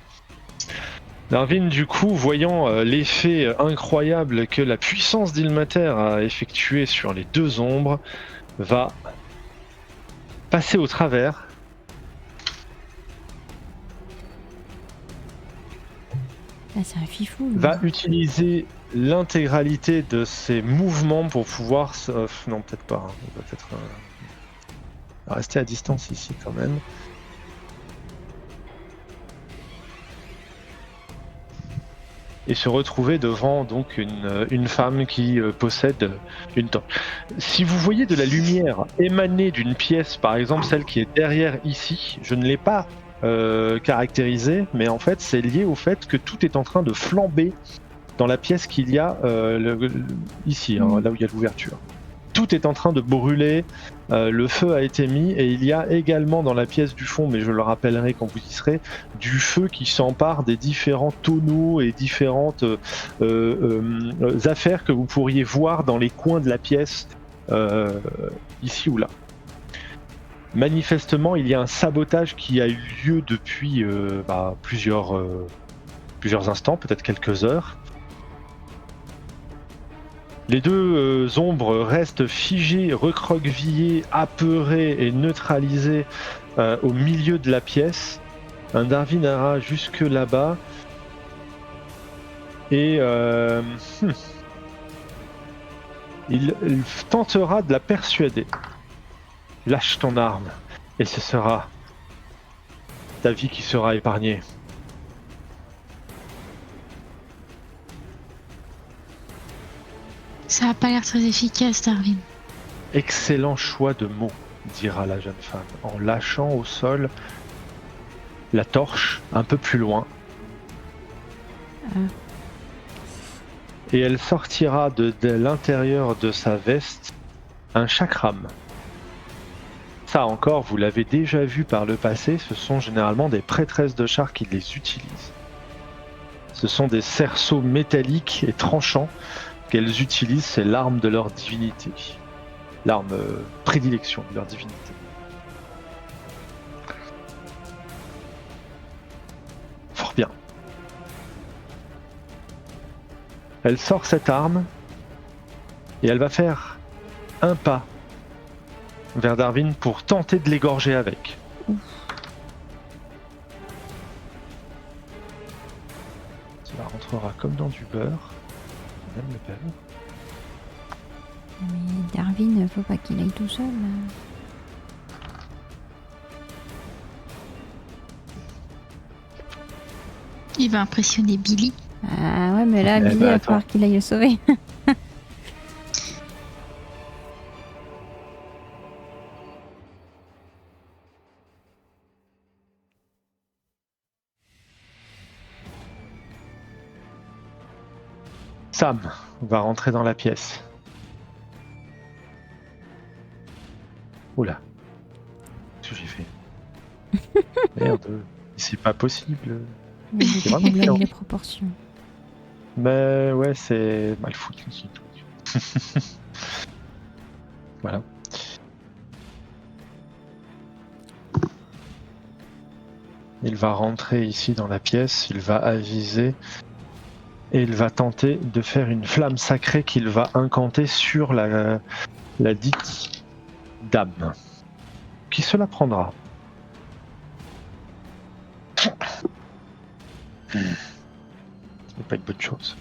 Darwin, du coup, voyant l'effet incroyable que la puissance d'Ilmater a effectué sur les deux ombres, va passer au travers. Ah, c'est un fifou. lui. Va utiliser l'intégralité de ses mouvements pour pouvoir... non, peut-être pas. Hein. On va peut-être rester à distance ici quand même. Et se retrouver devant donc une femme qui possède une torche. Si vous voyez de la lumière émaner d'une pièce, par exemple celle qui est derrière ici, je ne l'ai pas caractérisée, mais en fait c'est lié au fait que tout est en train de flamber dans la pièce qu'il y a ici, hein, là où il y a l'ouverture. Tout est en train de brûler, le feu a été mis et il y a également dans la pièce du fond, mais je le rappellerai quand vous y serez, du feu qui s'empare des différents tonneaux et différentes affaires que vous pourriez voir dans les coins de la pièce, ici ou là. Manifestement, il y a un sabotage qui a eu lieu depuis plusieurs instants, peut-être quelques heures. Les deux ombres restent figées, recroquevillées, apeurées et neutralisées au milieu de la pièce. Un Darvinara jusque là-bas. Et il tentera de la persuader. Lâche ton arme et ce sera ta vie qui sera épargnée. Ça a pas l'air très efficace, Darwin. Excellent choix de mots, dira la jeune femme, en lâchant au sol la torche un peu plus loin. Et elle sortira de l'intérieur de sa veste un chakram. Ça encore, vous l'avez déjà vu par le passé, ce sont généralement des prêtresses de char qui les utilisent. Ce sont des cerceaux métalliques et tranchants qu'elles utilisent, c'est l'arme de leur divinité. L'arme prédilection de leur divinité. Fort bien. Elle sort cette arme et elle va faire un pas vers Darwin pour tenter de l'égorger avec. Cela rentrera comme dans du beurre. Même le beurre. Mais Darwin, faut pas qu'il aille tout seul. Là. Il va impressionner Billy. Ah ouais, mais là, Billy, il va falloir qu'il aille le sauver. Sam va rentrer dans la pièce. Oula. Qu'est-ce que j'ai fait? Merde, c'est pas possible. C'est vraiment bien. les proportions. Mais ouais, c'est mal foutu ce truc. Voilà. Il va rentrer ici dans la pièce, il va aviser Et il va tenter de faire une flamme sacrée qu'il va incanter sur la dite dame. Qui se la prendra. Ce n'est pas une bonne chose.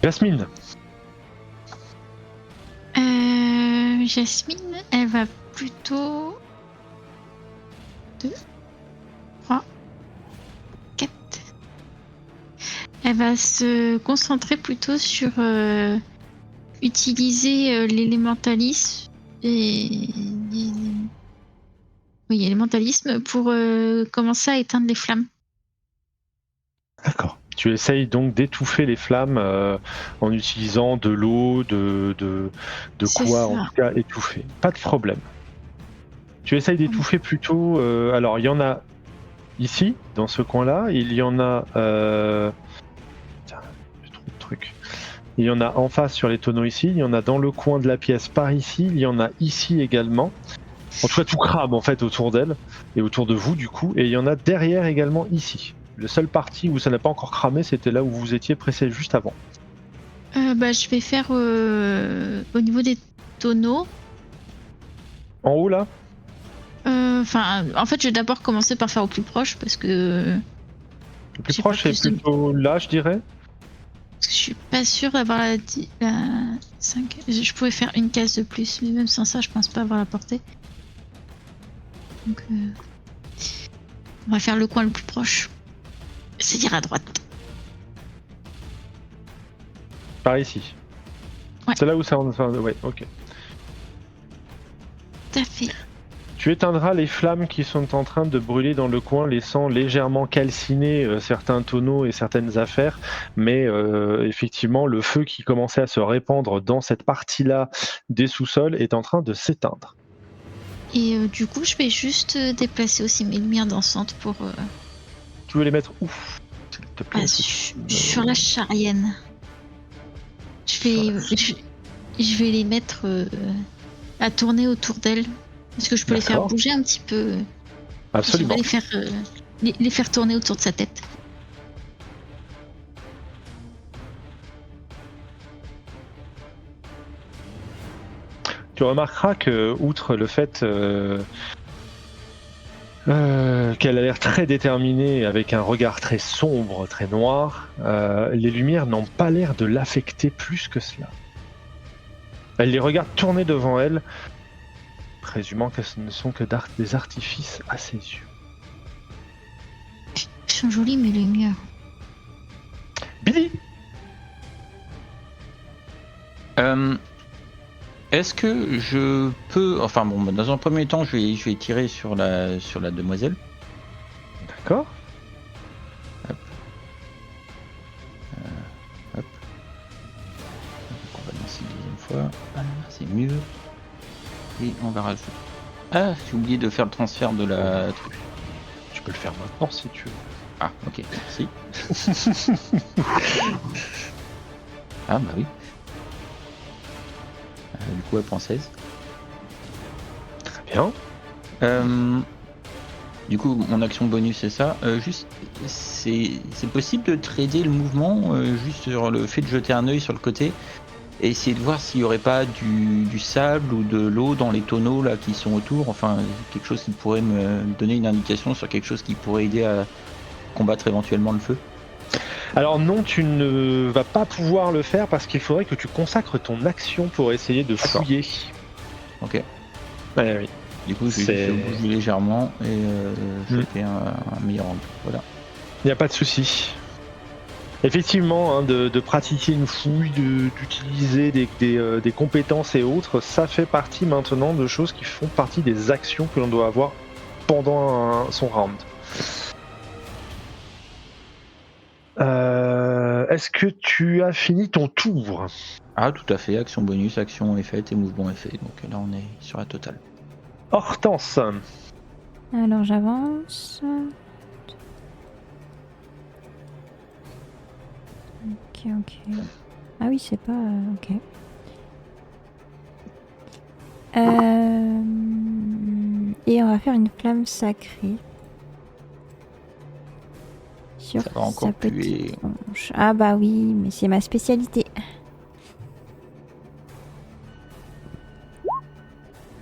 Jasmine. Jasmine, elle va plutôt... 2, 3, 4. Elle va se concentrer plutôt sur utiliser l'élémentalisme oui, élémentalisme pour commencer à éteindre les flammes. D'accord. Tu essayes donc d'étouffer les flammes en utilisant de l'eau, de C'est quoi ça. en tout cas étouffer. Pas de problème. Tu essayes d'étouffer plutôt. Alors il y en a ici, dans ce coin-là. Il y en a. Tiens, j'ai trop de trucs. Il y en a en face sur les tonneaux ici. Il y en a dans le coin de la pièce par ici. Il y en a ici également. En tout cas, tout crame en fait autour d'elle et autour de vous du coup. Et il y en a derrière également ici. Le seul parti où ça n'a pas encore cramé, c'était là où vous étiez pressé juste avant. Je vais faire au niveau des tonneaux. En haut là? En fait, je vais d'abord commencer par faire au plus proche parce que Le plus j'ai proche, pas c'est plus de- plutôt là, je dirais. je suis pas sûre d'avoir la 5. Je pourrais faire une case de plus, mais même sans ça, je pense pas avoir la portée. Donc, on va faire le coin le plus proche. C'est-à-dire à droite. Par ici. Ouais. C'est là où ça. Enfin, ouais, ok. Tout à fait. Tu éteindras les flammes qui sont en train de brûler dans le coin, laissant légèrement calciner certains tonneaux et certaines affaires, mais effectivement, le feu qui commençait à se répandre dans cette partie-là des sous-sols est en train de s'éteindre. Et du coup, je vais juste déplacer aussi mes lumières dansantes pour Tu veux les mettre où, s'il te plaît? sur la charienne. Je vais les mettre à tourner autour d'elle. Est-ce que je peux les faire D'accord. bouger un petit peu? Absolument. Je vais les faire tourner autour de sa tête. Tu remarqueras que, outre le fait qu'elle a l'air très déterminée, avec un regard très sombre, très noir, les lumières n'ont pas l'air de l'affecter plus que cela. Elle les regarde tourner devant elle, présumant que ce ne sont que des artifices à ses yeux. Elles sont jolies mes lumières. Billy! Est-ce que je peux... Enfin bon, dans un premier temps, je vais tirer sur la demoiselle. D'accord. Hop. Donc on va lancer une deuxième fois. Voilà, c'est mieux. Et on va rajouter... Ah, j'ai oublié de faire le transfert de la truc. Tu peux le faire maintenant si tu veux. Ah, ok, merci. Ah bah oui. Du coup, elle prend 16. Très bien. Du coup, mon action bonus, c'est ça. Juste, c'est possible de trader le mouvement juste sur le fait de jeter un œil sur le côté et essayer de voir s'il n'y aurait pas du sable ou de l'eau dans les tonneaux là qui sont autour. Enfin, quelque chose qui pourrait me donner une indication sur quelque chose qui pourrait aider à combattre éventuellement le feu. Alors non, tu ne vas pas pouvoir le faire parce qu'il faudrait que tu consacres ton action pour essayer de D'accord. fouiller. Ok. Ouais, oui. Du coup, je vais bouger légèrement et je fais un meilleur angle. Voilà. Il n'y a pas de souci. Effectivement, hein, de pratiquer une fouille, d'utiliser des compétences et autres, ça fait partie maintenant de choses qui font partie des actions que l'on doit avoir pendant son round. Est-ce que tu as fini ton tour? Ah, tout à fait. Action bonus, action est faite et mouvement est fait. Donc là, on est sur la totale. Hortense. Alors j'avance. Ok. Ah oui, c'est pas... ok. Et on va faire une flamme sacrée. sur Ça va encore sa puer. petite tronche. Ah bah oui, mais c'est ma spécialité.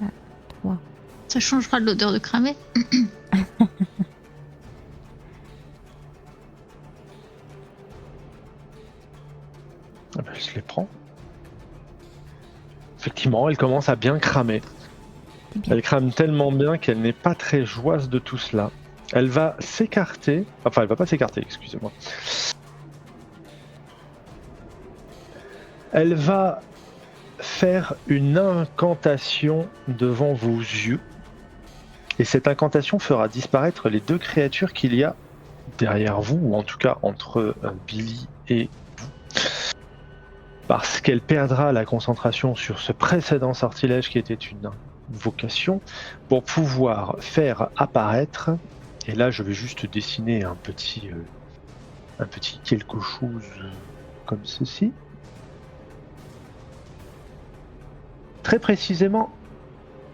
Ah, 3. Ça changera de l'odeur de cramé. Ah ben, je les prends. Effectivement, elle commence à bien cramer. C'est bien. Elle crame tellement bien qu'elle n'est pas très joyeuse de tout cela. Elle va s'écarter. Enfin, elle va pas s'écarter, excusez-moi. Elle va faire une incantation devant vos yeux. Et cette incantation fera disparaître les deux créatures qu'il y a derrière vous, ou en tout cas entre Billy et vous. Parce qu'elle perdra la concentration sur ce précédent sortilège qui était une invocation, pour pouvoir faire apparaître, et là je vais juste dessiner un petit quelque chose comme ceci. Très précisément,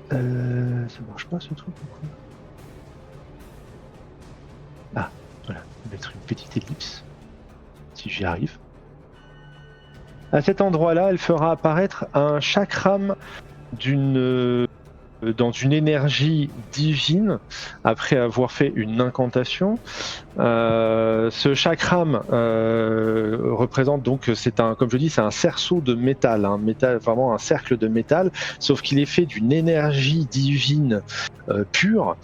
ça marche pas ce truc ou quoi? Ah, voilà, on va mettre une petite ellipse, si j'y arrive. À cet endroit-là, elle fera apparaître un chakram dans une énergie divine, après avoir fait une incantation. Ce chakram représente donc, comme je dis, c'est un cerceau de métal, vraiment un cercle de métal, sauf qu'il est fait d'une énergie divine pure.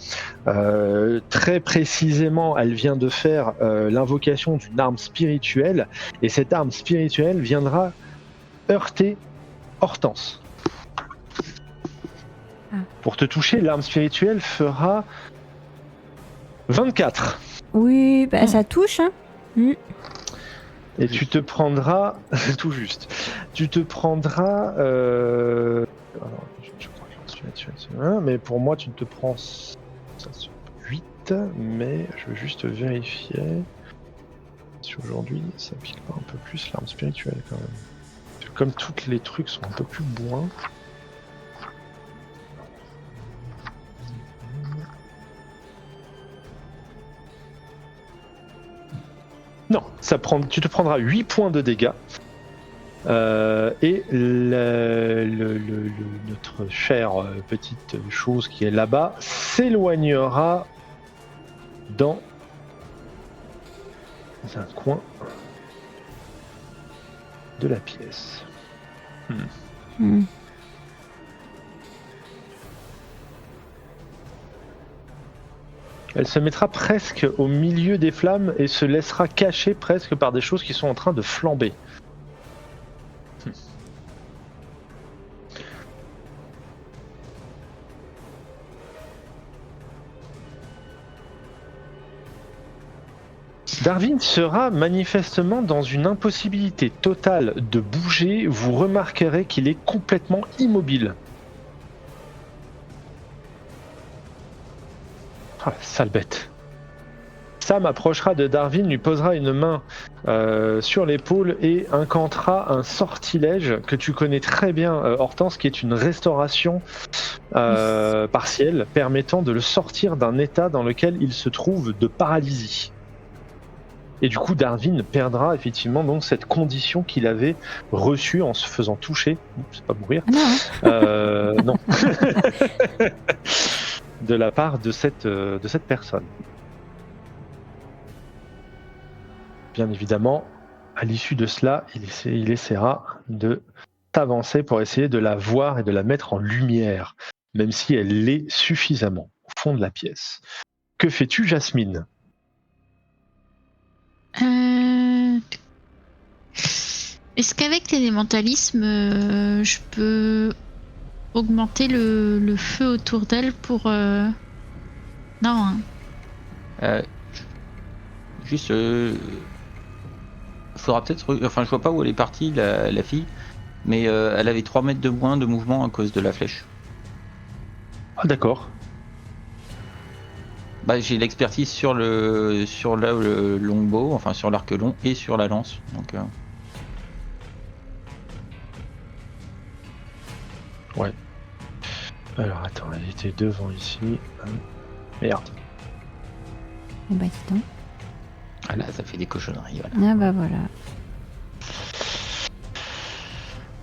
Très précisément, elle vient de faire l'invocation d'une arme spirituelle, et cette arme spirituelle viendra heurter Hortense. Pour te toucher, l'arme spirituelle fera 24. Oui, bah ça touche, hein. Et tu te prendras, tout juste, tu te prendras, alors, je crois que je suis là-dessus, mais pour moi tu te prends ça sur 8, mais je veux juste vérifier si aujourd'hui ça pique pas un peu plus l'arme spirituelle quand même. Parce que comme tous les trucs sont un peu plus bourrins. Non, tu te prendras 8 points de dégâts. Et notre chère petite chose qui est là-bas s'éloignera dans un coin de la pièce. Elle se mettra presque au milieu des flammes et se laissera cacher presque par des choses qui sont en train de flamber. Darwin sera manifestement dans une impossibilité totale de bouger. Vous remarquerez qu'il est complètement immobile. Ah, sale bête. Sam approchera de Darwin, lui posera une main sur l'épaule et incantera un sortilège que tu connais très bien, Hortense, qui est une restauration partielle permettant de le sortir d'un état dans lequel il se trouve de paralysie. Et du coup, Darwin perdra effectivement donc cette condition qu'il avait reçue en se faisant toucher. C'est pas mourir. Non. De la part de cette personne. Bien évidemment, à l'issue de cela, il essaiera de t'avancer pour essayer de la voir et de la mettre en lumière, même si elle l'est suffisamment au fond de la pièce. Que fais-tu, Jasmine ? Est-ce qu'avec l'élémentalisme, je peux augmenter le feu autour d'elle pour... Non, hein. Juste... faudra peut-être... Enfin, je vois pas où elle est partie, la fille, mais elle avait 3 mètres de moins de mouvement à cause de la flèche. Ah d'accord. Bah, j'ai l'expertise sur le longbow, enfin sur l'arc long et sur la lance. Donc, Ouais. Alors attends, elle était devant ici. Merde. Eh bah dis donc. Voilà, ça fait des cochonneries. Voilà. Ah bah voilà.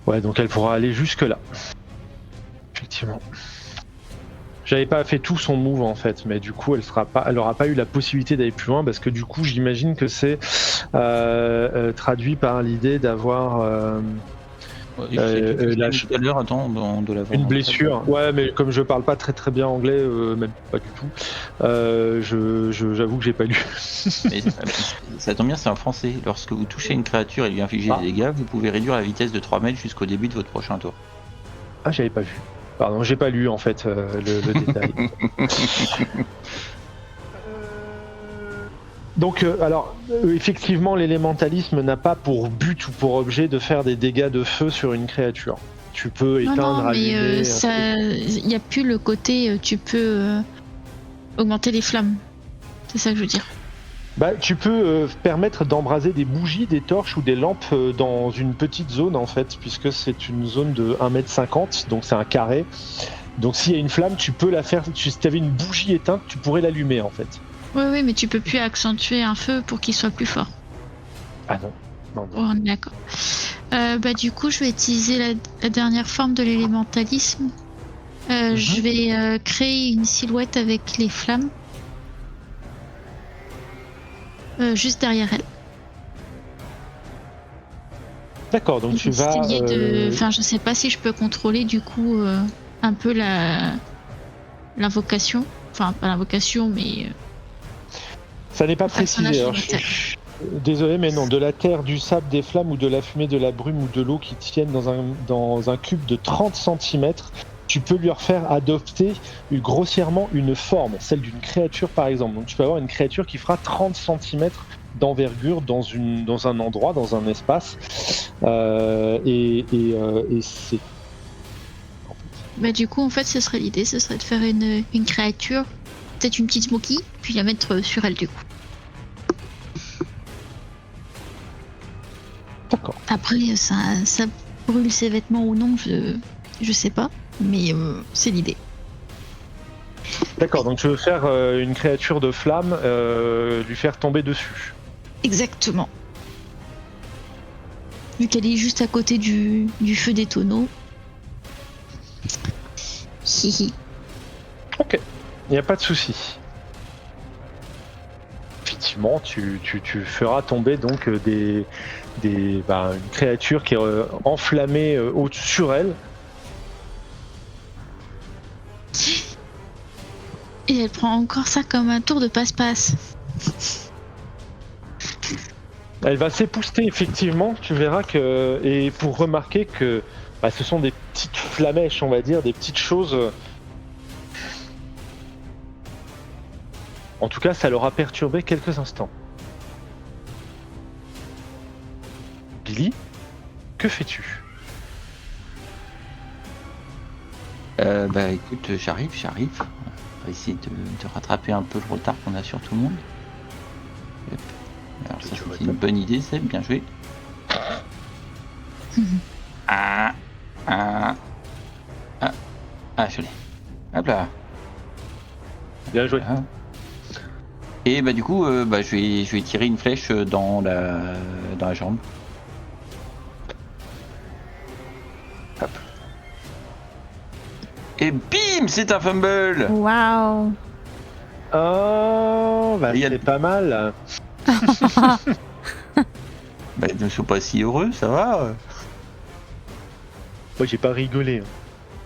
Ouais, donc elle pourra aller jusque là. Effectivement. J'avais pas fait tout son move en fait, mais du coup elle aura pas eu la possibilité d'aller plus loin parce que du coup j'imagine que c'est traduit par l'idée d'avoir Tout à l'heure, attends, de l'avoir. une blessure. Ouais, mais comme je parle pas très très bien anglais, même pas du tout, j'avoue que j'ai pas lu. Mais ça tombe bien, c'est en français. Lorsque vous touchez une créature et lui infligez des dégâts, vous pouvez réduire la vitesse de 3 mètres jusqu'au début de votre prochain tour. Ah, j'avais pas vu. Pardon, j'ai pas lu en fait le détail. Donc, alors, effectivement, l'élémentalisme n'a pas pour but ou pour objet de faire des dégâts de feu sur une créature. Tu peux éteindre, Non, mais allumer. il n'y a plus le côté tu peux augmenter les flammes. C'est ça que je veux dire. Bah, tu peux permettre d'embraser des bougies, des torches ou des lampes dans une petite zone en fait, puisque c'est une zone de 1,50 m, donc c'est un carré. Donc s'il y a une flamme, tu peux la faire. Si tu avais une bougie éteinte, tu pourrais l'allumer en fait. Oui, mais tu peux plus accentuer un feu pour qu'il soit plus fort. Ah non. Non, non. Oh, on est d'accord. Bah, du coup, je vais utiliser la dernière forme de l'élémentalisme. Je vais créer une silhouette avec les flammes. Juste derrière elle. D'accord, donc tu vas. Enfin, je sais pas si je peux contrôler du coup un peu l'invocation. Enfin, pas l'invocation, mais. Ça n'est pas personnage précisé. Alors, sur désolé, mais non. De la terre, du sable, des flammes ou de la fumée, de la brume ou de l'eau qui tiennent dans un cube de 30 cm, tu peux lui faire adopter grossièrement une forme, celle d'une créature par exemple. Donc tu peux avoir une créature qui fera 30 cm d'envergure dans un endroit, dans un espace. Et c'est... Bah, du coup, en fait, ce serait l'idée, ce serait de faire une créature, peut-être une petite Smokey, puis la mettre sur elle du coup. D'accord. Après, ça brûle ses vêtements ou non, je sais pas, mais c'est l'idée. D'accord, donc tu veux faire une créature de flamme, lui faire tomber dessus. Exactement. Vu qu'elle est juste à côté du feu des tonneaux. Hihi. Ok, il n'y a pas de souci. Effectivement, tu feras tomber donc une créature qui est enflammée sur elle. Et elle prend encore ça comme un tour de passe-passe. Elle va s'épousseter effectivement, tu verras que... Et pour remarquer que ce sont des petites flamèches, on va dire, des petites choses... En tout cas, ça l'aura perturbé quelques instants. Billy, que fais-tu ? Bah écoute, j'arrive. On va essayer de rattraper un peu le retard qu'on a sur tout le monde. Hop. Alors ça c'est une bonne idée, c'est bien joué. Je l'ai. Hop là. Bien joué. Voilà. Et bah du coup, je vais tirer une flèche dans la jambe. Hop. Et bim, c'est un fumble. Waouh. Oh, Il y a c'est pas mal. Bah, ne sois pas si heureux, ça va. Moi, j'ai pas rigolé.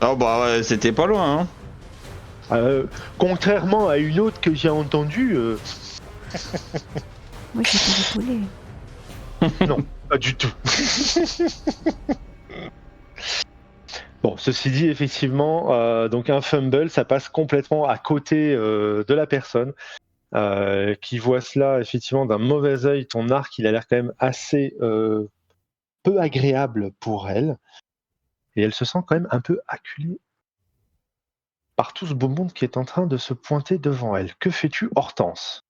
Ah bah ouais, c'était pas loin. Hein. Contrairement à une autre que j'ai entendue, Moi j'ai pas rigolé. non, pas du tout. Bon, ceci dit, effectivement, donc un fumble, ça passe complètement à côté de la personne qui voit cela effectivement d'un mauvais œil. Ton arc, il a l'air quand même assez peu agréable pour elle, et elle se sent quand même un peu acculée par tout ce beau monde qui est en train de se pointer devant elle. Que fais-tu, Hortense ?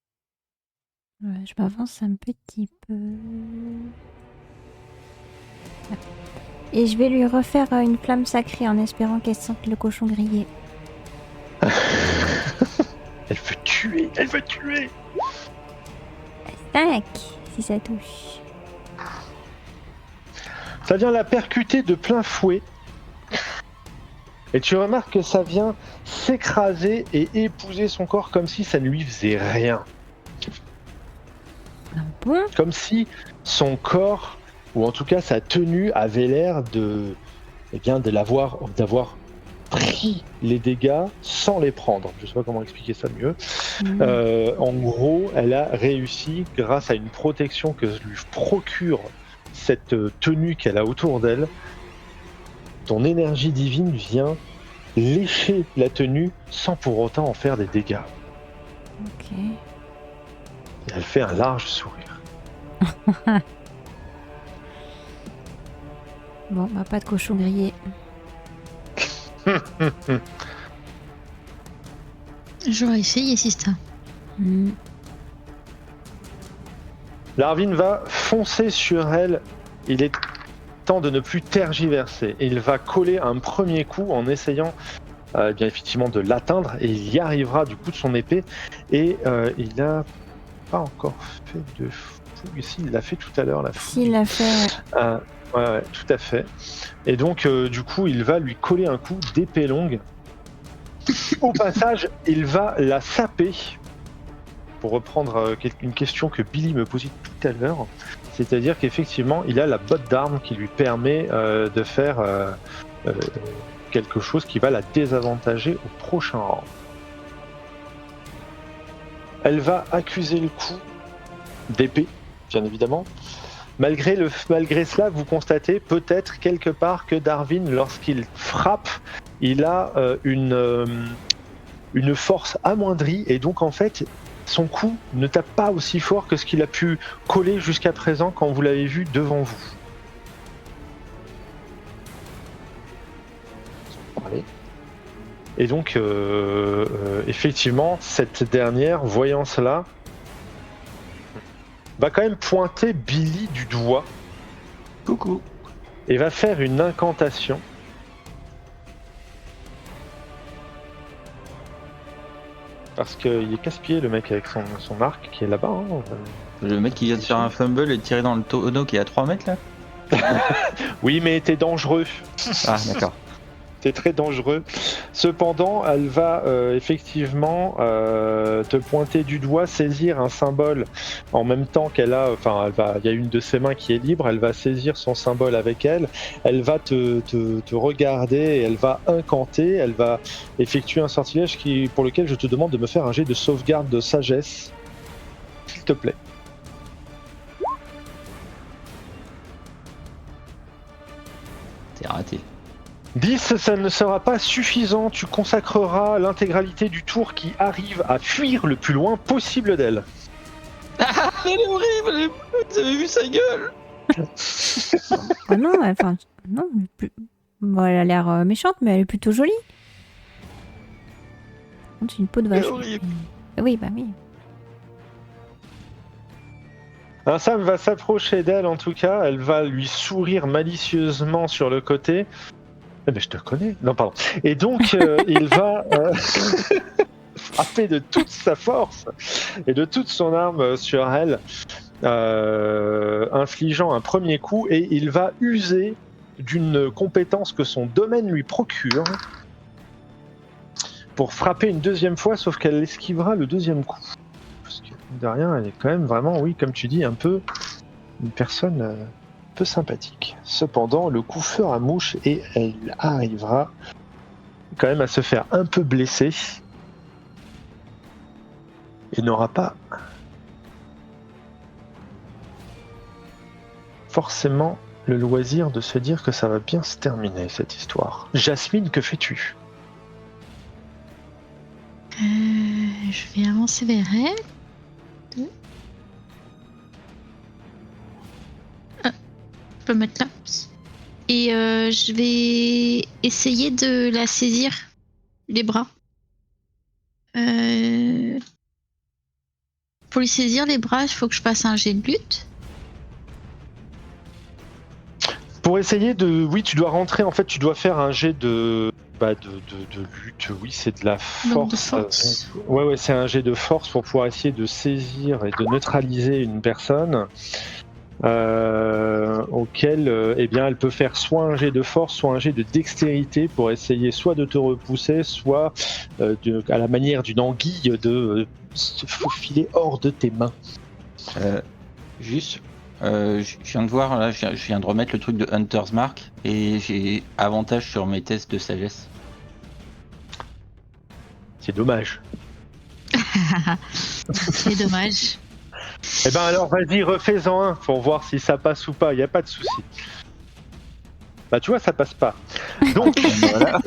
Ouais, je m'avance un petit peu. Et je vais lui refaire une flamme sacrée en espérant qu'elle sente le cochon grillé. Elle veut tuer, elle veut tuer. 5 si ça touche. Ça vient la percuter de plein fouet. Et tu remarques que ça vient s'écraser et épouser son corps comme si ça ne lui faisait rien. Ah bon? Comme si son corps, ou en tout cas sa tenue, avait l'air d'avoir pris les dégâts sans les prendre. Je ne sais pas comment expliquer ça mieux. En gros, elle a réussi, grâce à une protection que lui procure cette tenue qu'elle a autour d'elle, ton énergie divine vient lécher la tenue sans pour autant en faire des dégâts. Ok. Et elle fait un large sourire. Bon, bah pas de cochon grillé. J'aurais essayé, Sista. Larvin va foncer sur elle. Il est temps de ne plus tergiverser. Et il va coller un premier coup en essayant bien effectivement de l'atteindre. Et il y arrivera du coup de son épée. Et il n'a pas encore fait de fougue. Si, il l'a fait tout à l'heure, la fougue. S'il l'a fait. Ouais, tout à fait. Et donc, du coup, il va lui coller un coup d'épée longue. Au passage, il va la saper. Pour reprendre une question que Billy me posait tout à l'heure, c'est-à-dire qu'effectivement, il a la botte d'arme qui lui permet de faire quelque chose qui va la désavantager au prochain round. Elle va accuser le coup d'épée, bien évidemment. Malgré cela, vous constatez peut-être quelque part que Darwin, lorsqu'il frappe, il a une force amoindrie et donc en fait, son coup ne tape pas aussi fort que ce qu'il a pu coller jusqu'à présent quand vous l'avez vu devant vous. Allez. Et donc, effectivement, cette dernière, voyant cela, va quand même pointer Billy du doigt. Coucou. Et va faire une incantation. Parce qu'il est casse-pied, le mec, avec son arc qui est là-bas. Hein. Le mec qui vient de faire un fumble et de tirer dans le tonneau qui est à 3 mètres, là. Oui, mais t'es dangereux. Ah, d'accord. T'es très dangereux. Cependant, elle va effectivement te pointer du doigt, saisir un symbole en même temps qu'elle a. Enfin, il y a une de ses mains qui est libre. Elle va saisir son symbole avec elle. Elle va te regarder et elle va incanter. Elle va effectuer un sortilège pour lequel je te demande de me faire un jet de sauvegarde de sagesse, s'il te plaît. C'est raté. 10, ça ne sera pas suffisant. Tu consacreras l'intégralité du tour qui arrive à fuir le plus loin possible d'elle. Ah, elle est horrible. Vous avez vu sa gueule? Ah non, enfin, non, bon, elle a l'air méchante, mais elle est plutôt jolie. C'est une peau de vache. C'est horrible. Oui, bah oui. Alors Sam va s'approcher d'elle en tout cas. Elle va lui sourire malicieusement sur le côté. Eh ben, je te connais. Non, pardon. Et donc, il va frapper de toute sa force et de toute son arme sur elle, infligeant un premier coup, et il va user d'une compétence que son domaine lui procure pour frapper une deuxième fois, sauf qu'elle esquivera le deuxième coup. Parce que, de rien, elle est quand même vraiment, oui, comme tu dis, un peu une personne... peu sympathique. Cependant, le coup fera mouche et elle arrivera quand même à se faire un peu blesser et n'aura pas forcément le loisir de se dire que ça va bien se terminer cette histoire. Jasmine, que fais-tu? Je vais avancer vers elle. Je peux mettre là. Et je vais essayer de la saisir les bras. Pour lui saisir les bras, il faut que je passe un jet de lutte. Pour essayer de... Oui, tu dois rentrer, en fait, tu dois faire un jet de de lutte, oui, c'est de la Donc de force. force. Ouais, c'est un jet de force pour pouvoir essayer de saisir et de neutraliser une personne. Auquel eh bien, elle peut faire soit un jet de force, soit un jet de dextérité pour essayer soit de te repousser, soit à la manière d'une anguille de se faufiler hors de tes mains. Juste, je viens de voir, là, je viens de remettre le truc de Hunter's Mark et j'ai avantage sur mes tests de sagesse. C'est dommage. C'est dommage. Eh ben alors vas-y, refais-en un pour voir si ça passe ou pas, y a pas de souci. Bah tu vois, ça passe pas. Donc voilà.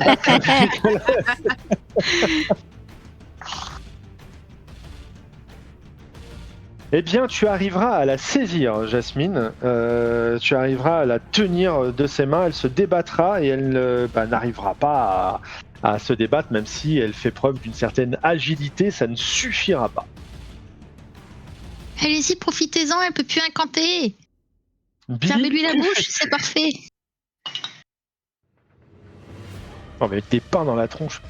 Eh bien, tu arriveras à la saisir, Jasmine. Tu arriveras à la tenir de ses mains. Elle se débattra et elle n'arrivera pas à se débattre, même si elle fait preuve d'une certaine agilité. Ça ne suffira pas. Allez-y, profitez-en, elle peut plus incanter. Billy, Fermez-lui la que bouche, fais-tu? c'est parfait. Non, mais avec des pains dans la tronche.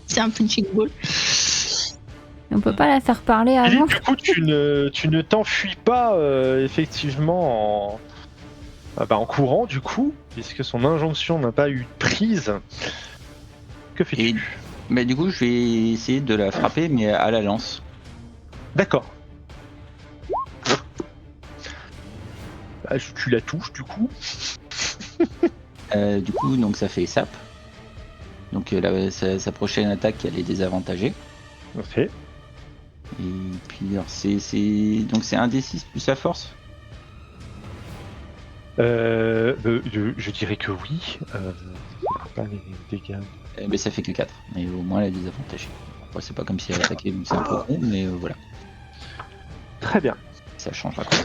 C'est un punching ball. On peut pas la faire parler Billy, avant. du coup, tu ne t'enfuis pas effectivement en courant, du coup, puisque son injonction n'a pas eu de prise. Que fais-tu? Mais du coup, je vais essayer de la frapper, mais à la lance. D'accord. Tu la touches, du coup. Du coup, donc ça fait sap. Donc sa prochaine attaque, elle est désavantagée. Ok. Et puis alors donc c'est un D6 plus sa force. Je dirais que oui. Pas les dégâts. Mais ça fait que 4. Mais au moins elle est désavantagée. Après, c'est pas comme si elle attaquait, donc c'est un peu con, mais voilà. Très bien. Ça changera quoi.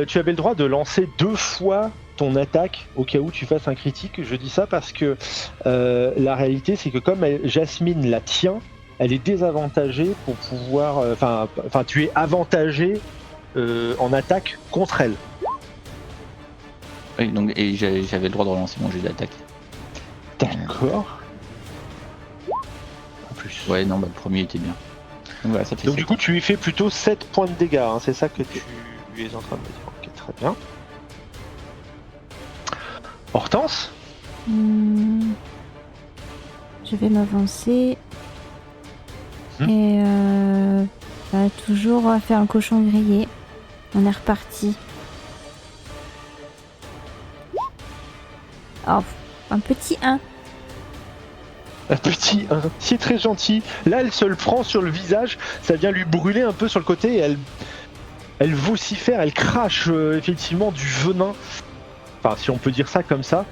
Tu avais le droit de lancer 2 fois ton attaque au cas où tu fasses un critique. Je dis ça parce que la réalité c'est que comme Jasmine la tient, elle est désavantagée pour pouvoir... Enfin, tu es avantagé en attaque contre elle. Oui, donc, et j'avais le droit de relancer mon jet d'attaque. D'accord. En plus. Ouais, non, le premier était bien. Donc voilà, ça fait Donc 7. du coup tu lui fais plutôt 7 points de dégâts, hein, c'est ça que tu es en train de me dire. Ok, très bien. Hortense? Je vais m'avancer. Et toujours faire un cochon grillé. On est reparti. Oh, un petit 1. Un petit 1, c'est très gentil. Là, elle se le prend sur le visage, ça vient lui brûler un peu sur le côté et elle vocifère, elle crache effectivement du venin. Enfin, si on peut dire ça comme ça.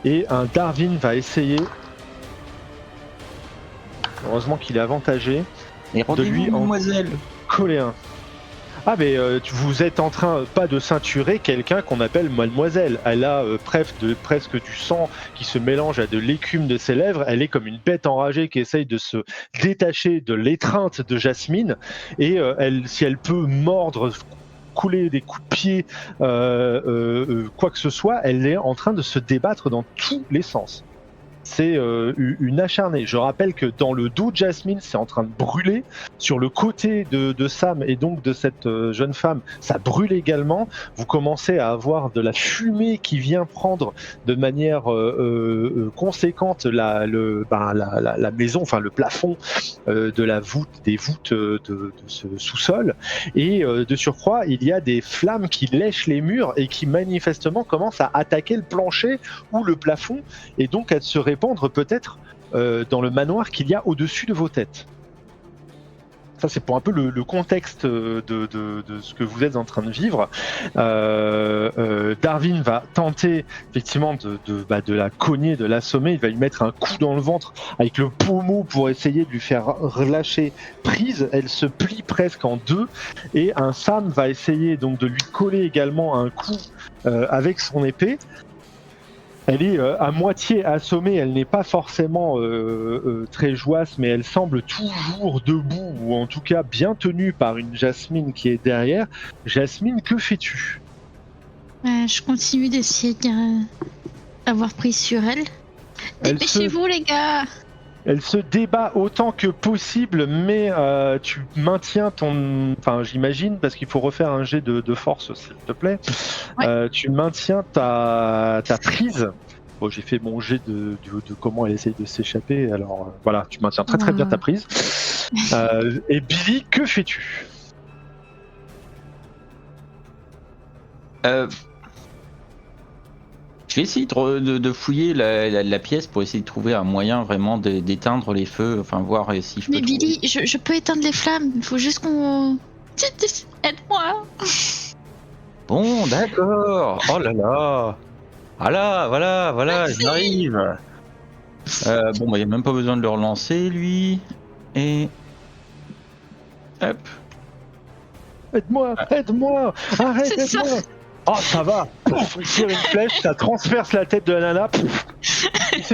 Et un Darwin va essayer. Heureusement qu'il est avantagé. Et de lui rendez-vous, mademoiselle. Coller un. Ah mais vous êtes en train pas de ceinturer quelqu'un qu'on appelle mademoiselle. Elle a presque du sang qui se mélange à de l'écume de ses lèvres. Elle est comme une bête enragée qui essaye de se détacher de l'étreinte de Jasmine. Et si elle peut mordre, couler des coups de pied, quoi que ce soit, elle est en train de se débattre dans tous les sens. C'est une acharnée. Je rappelle que dans le dos de Jasmine, c'est en train de brûler. Sur le côté de Sam et donc de cette jeune femme, ça brûle également. Vous commencez à avoir de la fumée qui vient prendre de manière conséquente la maison, enfin le plafond de la voûte, des voûtes de ce sous-sol. Et de surcroît, il y a des flammes qui lèchent les murs et qui manifestement commencent à attaquer le plancher ou le plafond. Et donc à se répandre peut-être dans le manoir qu'il y a au-dessus de vos têtes. Ça, c'est pour un peu le contexte de ce que vous êtes en train de vivre. Darwin va tenter effectivement de la cogner, de l'assommer. Il va lui mettre un coup dans le ventre avec le pommeau pour essayer de lui faire relâcher prise. Elle se plie presque en deux et un Sam va essayer donc de lui coller également un coup avec son épée. Elle est à moitié assommée, elle n'est pas forcément très jouasse, mais elle semble toujours debout, ou en tout cas bien tenue par une Jasmine qui est derrière. Jasmine, que fais-tu ? Je continue d'essayer d'avoir prise sur elle. Dépêchez-vous, les gars! Elle se débat autant que possible, mais tu maintiens ton... Enfin, j'imagine, parce qu'il faut refaire un jet de force, s'il te plaît. Ouais. Tu maintiens ta prise. Bon, j'ai fait mon jet de comment elle essaye de s'échapper, alors voilà, tu maintiens très bien ta prise. Et Billy, que fais-tu? Je vais essayer de fouiller la pièce pour essayer de trouver un moyen vraiment d'éteindre les feux, enfin voir si je peux Mais trouver. Billy, je peux éteindre les flammes, il faut juste qu'on... Aide-moi! Bon, d'accord. Oh là là. Voilà, j'arrive. Bon, bah, il n'y a même pas besoin de le relancer, lui. Et... Hop. Aide-moi, arrête, C'est ça. aide-moi. Oh, ça va. Tu tires une flèche, ça transperce la tête de la nana.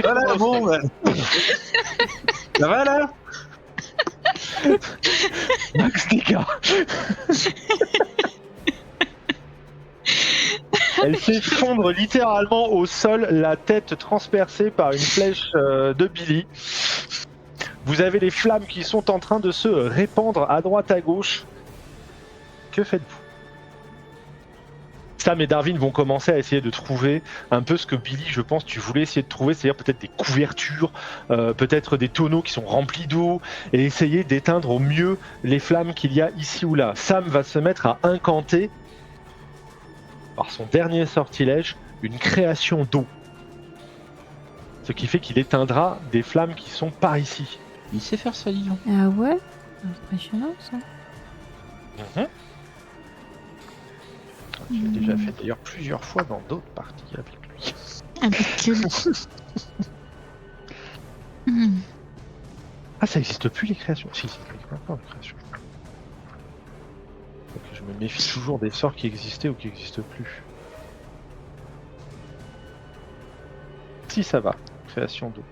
Voilà, bon, bah. Ça va, là? Max dégâts. Elle s'effondre littéralement au sol, la tête transpercée par une flèche de Billy. Vous avez les flammes qui sont en train de se répandre à droite à gauche. Que faites-vous? Sam et Darwin vont commencer à essayer de trouver un peu ce que Billy, je pense, tu voulais essayer de trouver, c'est-à-dire peut-être des couvertures, peut-être des tonneaux qui sont remplis d'eau, et essayer d'éteindre au mieux les flammes qu'il y a ici ou là. Sam va se mettre à incanter, par son dernier sortilège, une création d'eau. Ce qui fait qu'il éteindra des flammes qui sont par ici. Il sait faire ça, dis donc. Ah ouais? Impressionnant ça. Tu l'as déjà fait d'ailleurs plusieurs fois dans d'autres parties avec lui. Avec le... Ah, ça n'existe plus les créations. Si, ça existe encore les créations. Donc, je me méfie toujours des sorts qui existaient ou qui n'existent plus. Si, ça va. Création d'eau.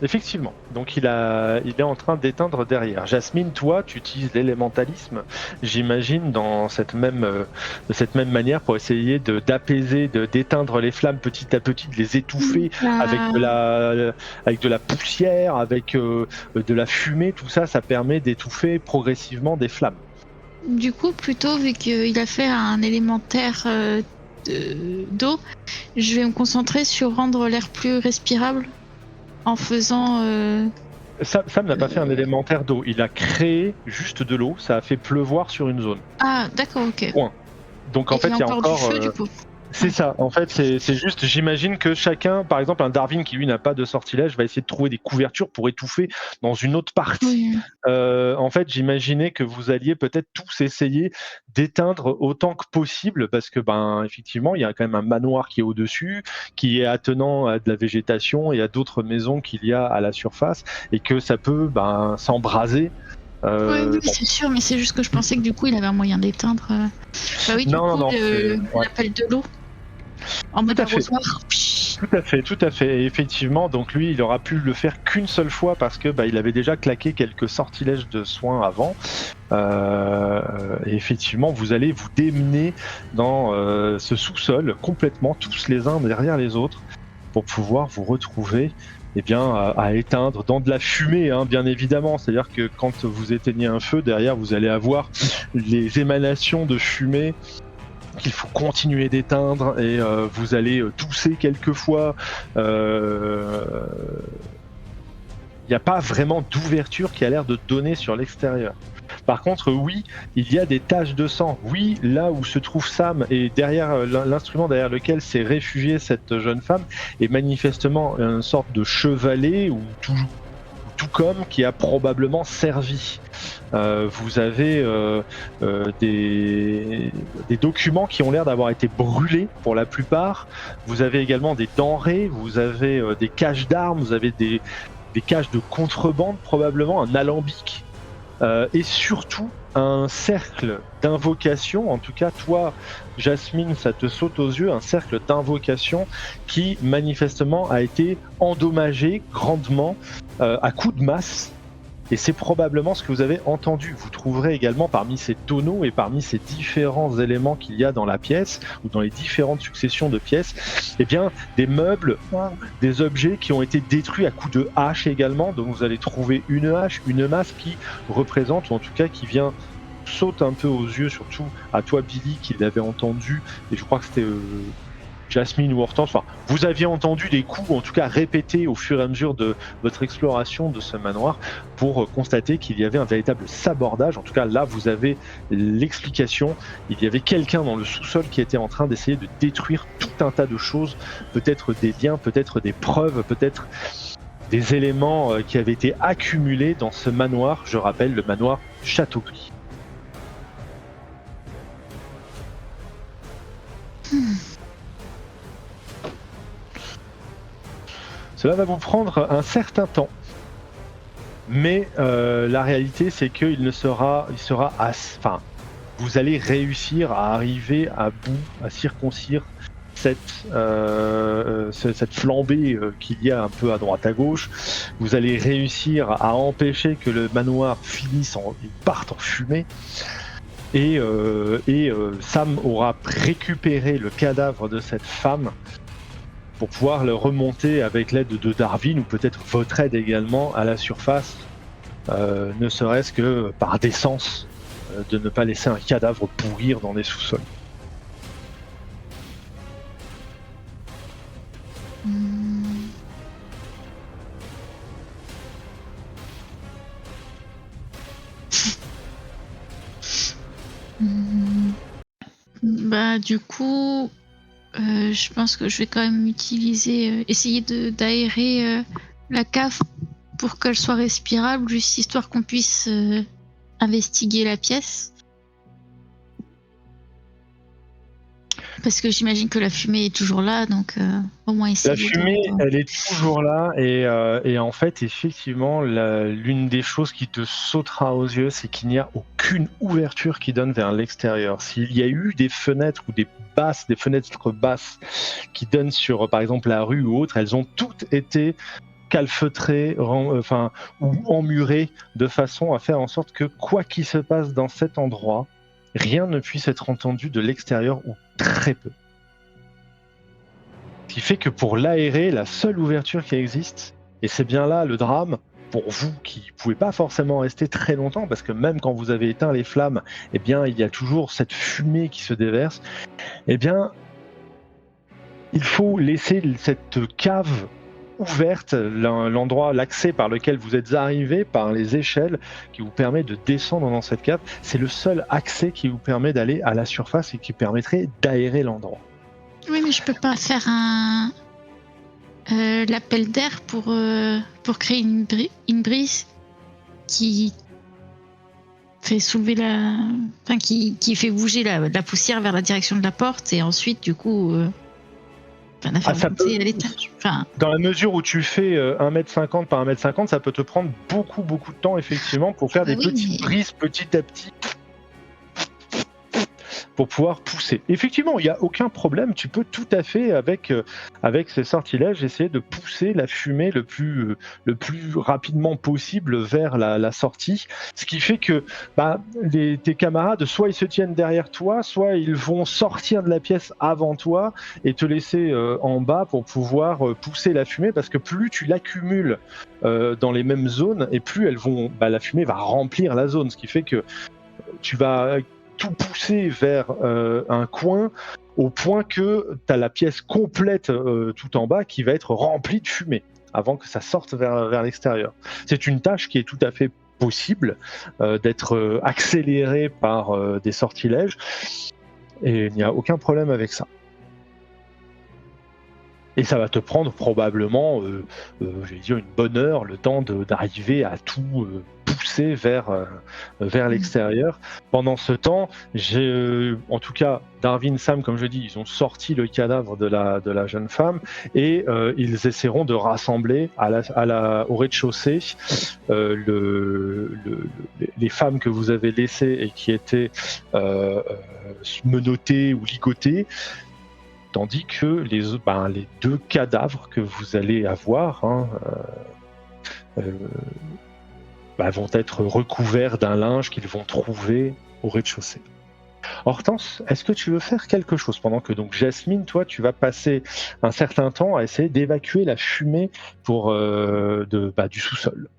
Effectivement. Donc il est en train d'éteindre derrière. Jasmine, toi, tu utilises l'élémentalisme, j'imagine, de cette même manière pour essayer d'apaiser, d'éteindre les flammes petit à petit, de les étouffer avec de la poussière, avec de la fumée. Tout ça, ça permet d'étouffer progressivement des flammes. Du coup, plutôt, vu qu'il a fait un élémentaire d'eau, je vais me concentrer sur rendre l'air plus respirable. En faisant... Sam n'a pas fait un élémentaire d'eau, il a créé juste de l'eau, ça a fait pleuvoir sur une zone. Ah, d'accord, ok. Point. Donc en fait, il y a encore... du feu, du coup. C'est ça, en fait, c'est juste, j'imagine que chacun, par exemple un Darwin qui lui n'a pas de sortilège, va essayer de trouver des couvertures pour étouffer dans une autre partie. Oui. En fait, j'imaginais que vous alliez peut-être tous essayer d'éteindre autant que possible, parce que, effectivement, il y a quand même un manoir qui est au-dessus, qui est attenant à de la végétation et à d'autres maisons qu'il y a à la surface, et que ça peut s'embraser. Oui, c'est sûr, mais c'est juste que je pensais que du coup, il avait un moyen d'éteindre. Bah oui, l'appel de l'eau. En mode arrosoir. Tout à fait. Et effectivement, donc lui, il aura pu le faire qu'une seule fois parce que il avait déjà claqué quelques sortilèges de soins avant. Et effectivement, vous allez vous démener dans ce sous-sol complètement, tous les uns derrière les autres, pour pouvoir vous retrouver à éteindre dans de la fumée, bien évidemment. C'est-à-dire que quand vous éteignez un feu, derrière, vous allez avoir les émanations de fumée qu'il faut continuer d'éteindre et vous allez tousser quelquefois. Il n'y a pas vraiment d'ouverture qui a l'air de donner sur l'extérieur. Par contre, oui, il y a des taches de sang. Oui, là où se trouve Sam et derrière l'instrument derrière lequel s'est réfugiée cette jeune femme est manifestement une sorte de chevalet ou tout comme qui a probablement servi. Vous avez des documents qui ont l'air d'avoir été brûlés pour la plupart. Vous avez également des denrées, vous avez des caches d'armes, vous avez des caches de contrebande probablement, un alambic. Et surtout un cercle d'invocation, en tout cas toi Jasmine ça te saute aux yeux, un cercle d'invocation qui manifestement a été endommagé grandement à coups de masse Et c'est probablement ce que vous avez entendu. Vous trouverez également parmi ces tonneaux et parmi ces différents éléments qu'il y a dans la pièce, ou dans les différentes successions de pièces, eh bien, des meubles, des objets qui ont été détruits à coups de hache également. Donc vous allez trouver une hache, une masse qui représente, ou en tout cas qui saute un peu aux yeux, surtout à toi Billy, qui l'avait entendu, et je crois que c'était Jasmine ou Hortense, enfin, vous aviez entendu des coups, en tout cas répétés au fur et à mesure de votre exploration de ce manoir, pour constater qu'il y avait un véritable sabordage. En tout cas, là, vous avez l'explication. Il y avait quelqu'un dans le sous-sol qui était en train d'essayer de détruire tout un tas de choses, peut-être des liens, peut-être des preuves, peut-être des éléments qui avaient été accumulés dans ce manoir, je rappelle, le manoir Châteaugris. Cela va vous prendre un certain temps, mais la réalité c'est qu'il sera vous allez réussir à arriver à bout, à circoncire cette flambée qu'il y a un peu à droite à gauche. Vous allez réussir à empêcher que le manoir parte en fumée. Et Sam aura récupéré le cadavre de cette femme pour pouvoir le remonter avec l'aide de Darwin, ou peut-être votre aide également, à la surface, ne serait-ce que par décence, de ne pas laisser un cadavre pourrir dans les sous-sols. Bah du coup, je pense que je vais quand même essayer d'aérer la cave pour qu'elle soit respirable, juste histoire qu'on puisse investiguer la pièce. Parce que j'imagine que la fumée est toujours là, donc au moins essayer. La fumée, elle est toujours là, et en fait, effectivement, l'une des choses qui te sautera aux yeux, c'est qu'il n'y a aucune ouverture qui donne vers l'extérieur. S'il y a eu des fenêtres ou des fenêtres basses qui donnent sur, par exemple, la rue ou autre, elles ont toutes été calfeutrées, ou emmurées, de façon à faire en sorte que quoi qu'il se passe dans cet endroit, rien ne puisse être entendu de l'extérieur, ou très peu. Ce qui fait que pour l'aérer, la seule ouverture qui existe, et c'est bien là le drame, pour vous qui ne pouvez pas forcément rester très longtemps, parce que même quand vous avez éteint les flammes, eh bien, il y a toujours cette fumée qui se déverse, eh bien, il faut laisser cette cave ouverte, l'accès par lequel vous êtes arrivé, par les échelles, qui vous permet de descendre dans cette cave. C'est le seul accès qui vous permet d'aller à la surface et qui permettrait d'aérer l'endroit. Oui, mais je peux pas faire l'appel d'air pour créer une brise qui fait soulever qui fait bouger la poussière vers la direction de la porte, et ensuite du coup la faire monter à l'étage. Dans la mesure où tu fais 1m50 par 1m50, ça peut te prendre beaucoup de temps, effectivement, pour faire des petites brises petit à petit, pour pouvoir pousser. Effectivement, il n'y a aucun problème, tu peux tout à fait, avec ces sortilèges, essayer de pousser la fumée le plus rapidement possible vers la sortie, ce qui fait que tes camarades, soit ils se tiennent derrière toi, soit ils vont sortir de la pièce avant toi et te laisser en bas pour pouvoir pousser la fumée, parce que plus tu l'accumules dans les mêmes zones, et plus la fumée va remplir la zone, ce qui fait que tu vas tout pousser vers un coin, au point que tu as la pièce complète tout en bas qui va être remplie de fumée avant que ça sorte vers l'extérieur. C'est une tâche qui est tout à fait possible d'être accélérée par des sortilèges, et il n'y a aucun problème avec ça. Et ça va te prendre probablement, une bonne heure, le temps d'arriver à tout pousser vers l'extérieur. Pendant ce temps, en tout cas, Darwin, Sam, comme je dis, ils ont sorti le cadavre de la jeune femme, et ils essaieront de rassembler au rez-de-chaussée les femmes que vous avez laissées et qui étaient menottées ou ligotées. Tandis que les deux cadavres que vous allez avoir, vont être recouverts d'un linge qu'ils vont trouver au rez-de-chaussée. Hortense, est-ce que tu veux faire quelque chose pendant que donc Jasmine, toi, tu vas passer un certain temps à essayer d'évacuer la fumée du sous-sol.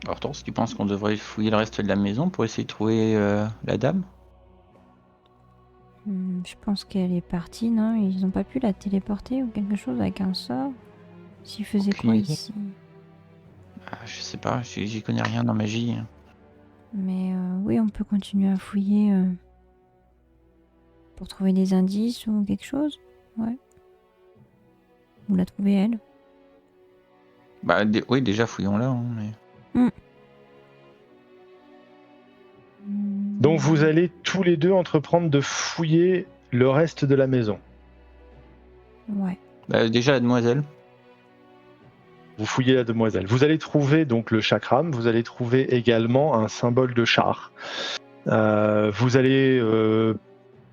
Hortense, tu penses qu'on devrait fouiller le reste de la maison pour essayer de trouver la dame? Je pense qu'elle est partie, non? Ils n'ont pas pu la téléporter ou quelque chose avec un sort? S'ils faisaient Aucune quoi idée. ici? Je sais pas, j'y connais rien en magie. Mais oui, on peut continuer à fouiller pour trouver des indices ou quelque chose. Ouais. Ou la trouver elle. Oui, déjà fouillons-la. Hein, mais... Donc vous allez tous les deux entreprendre de fouiller le reste de la maison. Ouais. Déjà la demoiselle. Vous fouillez la demoiselle. Vous allez trouver donc le chakram, vous allez trouver également un symbole de char. Vous allez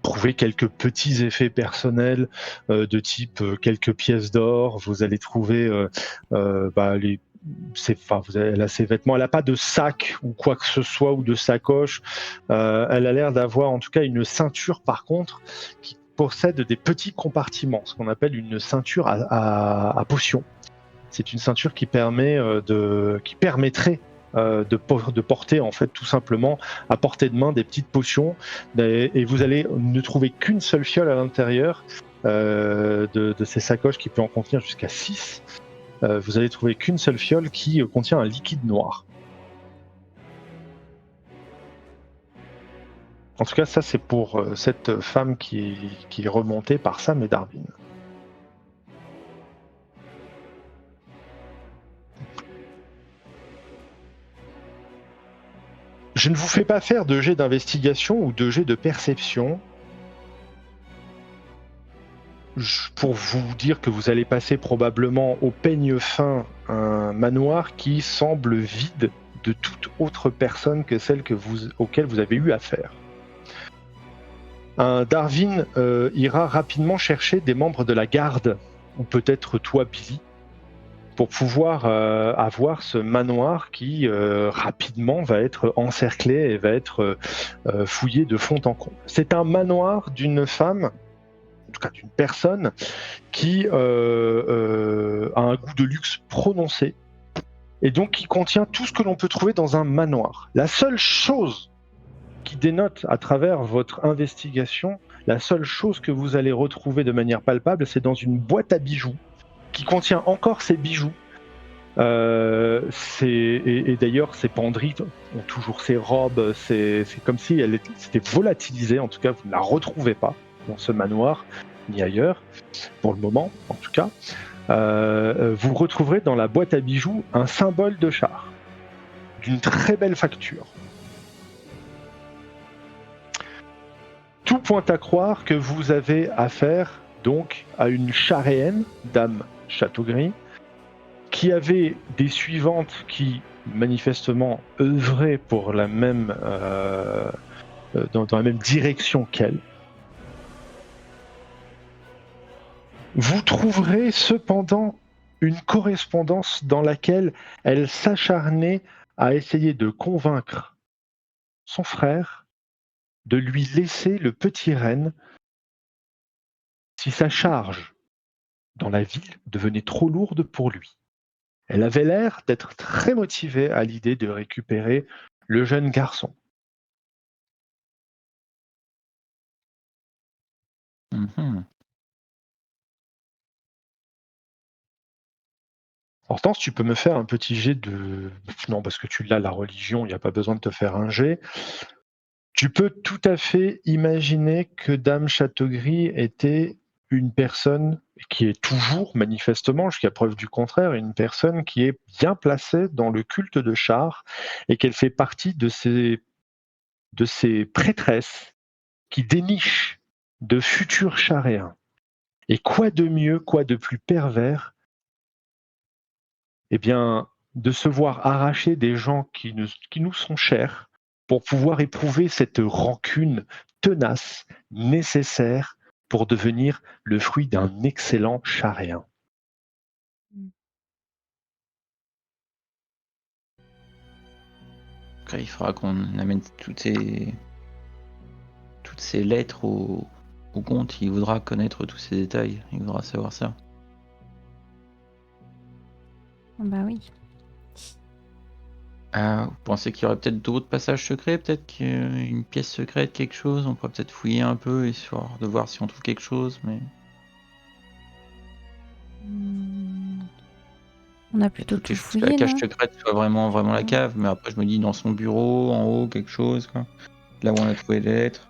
trouver quelques petits effets personnels de type quelques pièces d'or. Vous allez trouver elle a ses vêtements. Elle n'a pas de sac ou quoi que ce soit ou de sacoche. Elle a l'air d'avoir en tout cas une ceinture par contre qui possède des petits compartiments, ce qu'on appelle une ceinture à potions. C'est une ceinture qui permettrait de porter en fait tout simplement à portée de main des petites potions et vous allez ne trouver qu'une seule fiole à l'intérieur de ces sacoches qui peut en contenir jusqu'à 6. Vous allez trouver qu'une seule fiole qui contient un liquide noir. En tout cas, ça c'est pour cette femme qui est remontée par Sam et Darwin. Je ne vous fais pas faire de jet d'investigation ou de jet de perception pour vous dire que vous allez passer probablement au peigne fin un manoir qui semble vide de toute autre personne que celle auquel vous avez eu affaire. Darwin ira rapidement chercher des membres de la garde, ou peut-être toi, Billy, pour pouvoir avoir ce manoir qui rapidement va être encerclé et va être fouillé de fond en comble. C'est un manoir d'une femme, en tout cas d'une personne, qui a un goût de luxe prononcé et donc qui contient tout ce que l'on peut trouver dans un manoir. La seule chose qui dénote à travers votre investigation, la seule chose que vous allez retrouver de manière palpable, c'est dans une boîte à bijoux qui contient encore ces bijoux. Et d'ailleurs, ces penderies ont toujours ces robes. C'est comme si c'était volatilisé. En tout cas, vous ne la retrouvez pas dans ce manoir, ni ailleurs, pour le moment, en tout cas. Vous retrouverez dans la boîte à bijoux un symbole de char, d'une très belle facture. Tout pointe à croire que vous avez affaire donc à une charéenne, dame Châteaugris, qui avait des suivantes qui manifestement œuvraient pour la même dans la même direction qu'elle. Vous trouverez cependant une correspondance dans laquelle elle s'acharnait à essayer de convaincre son frère de lui laisser le petit renne si sa charge dans la ville devenait trop lourde pour lui. Elle avait l'air d'être très motivée à l'idée de récupérer le jeune garçon. Mm-hmm. Hortense, tu peux me faire un petit jet de... Non, parce que tu l'as, la religion, il n'y a pas besoin de te faire un jet. Tu peux tout à fait imaginer que Dame Châteaugris était une personne qui est toujours, manifestement, jusqu'à preuve du contraire, une personne qui est bien placée dans le culte de Char et qu'elle fait partie de ces prêtresses qui dénichent de futurs charéens. Et quoi de mieux, quoi de plus pervers, eh bien, de se voir arracher des gens qui nous sont chers pour pouvoir éprouver cette rancune tenace, nécessaire pour devenir le fruit d'un excellent charéen. Après, il faudra qu'on amène toutes ces lettres au comte. Il voudra connaître tous ces détails. Il voudra savoir ça. Bah oui. Vous pensez qu'il y aurait peut-être d'autres passages secrets? Peut-être qu'une pièce secrète, quelque chose? On pourrait peut-être fouiller un peu, histoire de voir si on trouve quelque chose, mais... On a plutôt toutes les tout choses que la fouillé, cage non? secrète soit vraiment la cave, mais après je me dis dans son bureau, en haut, quelque chose, quoi. Là où on a trouvé les lettres.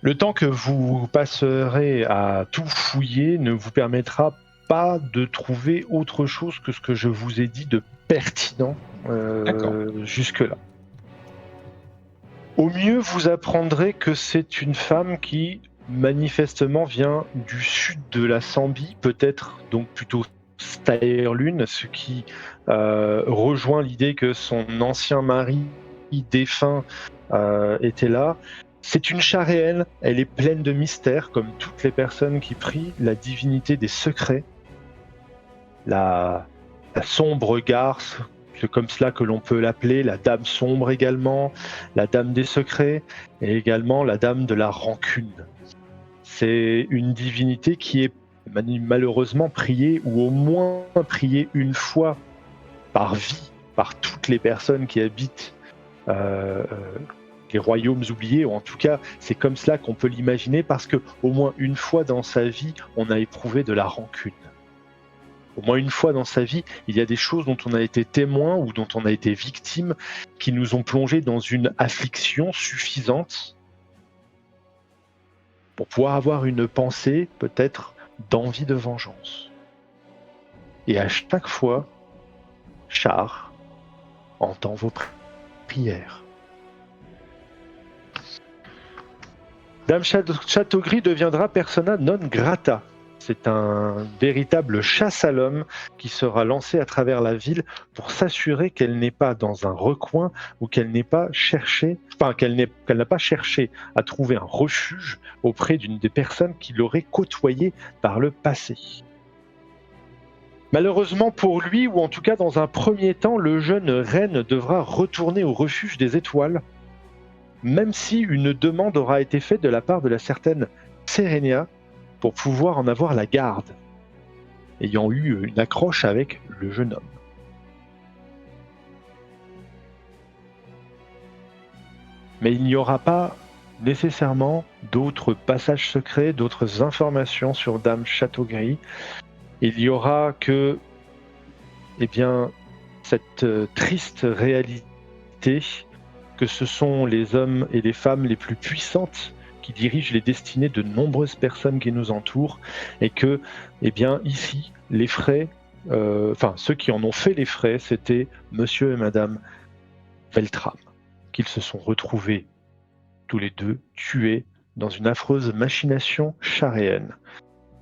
Le temps que vous passerez à tout fouiller ne vous permettra pas de trouver autre chose que ce que je vous ai dit de pertinent D'accord. jusque-là. Au mieux, vous apprendrez que c'est une femme qui, manifestement, vient du sud de la Zambie, peut-être donc plutôt Stairlune, ce qui rejoint l'idée que son ancien mari défunt était là. C'est une charéenne, elle est pleine de mystères, comme toutes les personnes qui prient la divinité des secrets, la sombre garce, c'est comme cela que l'on peut l'appeler, la dame sombre également, la dame des secrets, et également la dame de la rancune. C'est une divinité qui est malheureusement priée, ou au moins priée une fois par vie, par toutes les personnes qui habitent les royaumes oubliés, ou en tout cas, c'est comme cela qu'on peut l'imaginer, parce que au moins une fois dans sa vie, on a éprouvé de la rancune. Au moins une fois dans sa vie, il y a des choses dont on a été témoin ou dont on a été victime qui nous ont plongé dans une affliction suffisante pour pouvoir avoir une pensée, peut-être, d'envie de vengeance. Et à chaque fois, Char entend vos prières. Dame Châteaugris deviendra persona non grata. C'est un véritable chasse à l'homme qui sera lancé à travers la ville pour s'assurer qu'elle n'est pas dans un recoin ou qu'elle n'a pas cherché à trouver un refuge auprès d'une des personnes qui l'aurait côtoyé par le passé. Malheureusement pour lui, ou en tout cas dans un premier temps, le jeune reine devra retourner au refuge des étoiles, même si une demande aura été faite de la part de la certaine Serenia pour pouvoir en avoir la garde, ayant eu une accroche avec le jeune homme. Mais il n'y aura pas nécessairement d'autres passages secrets, d'autres informations sur Dame Châteaugris. Il y aura que, cette triste réalité que ce sont les hommes et les femmes les plus puissantes qui dirigent les destinées de nombreuses personnes qui nous entourent, et que, ici, les frais, ceux qui en ont fait les frais, c'était Monsieur et Madame Veltram, qu'ils se sont retrouvés tous les deux tués dans une affreuse machination charéenne.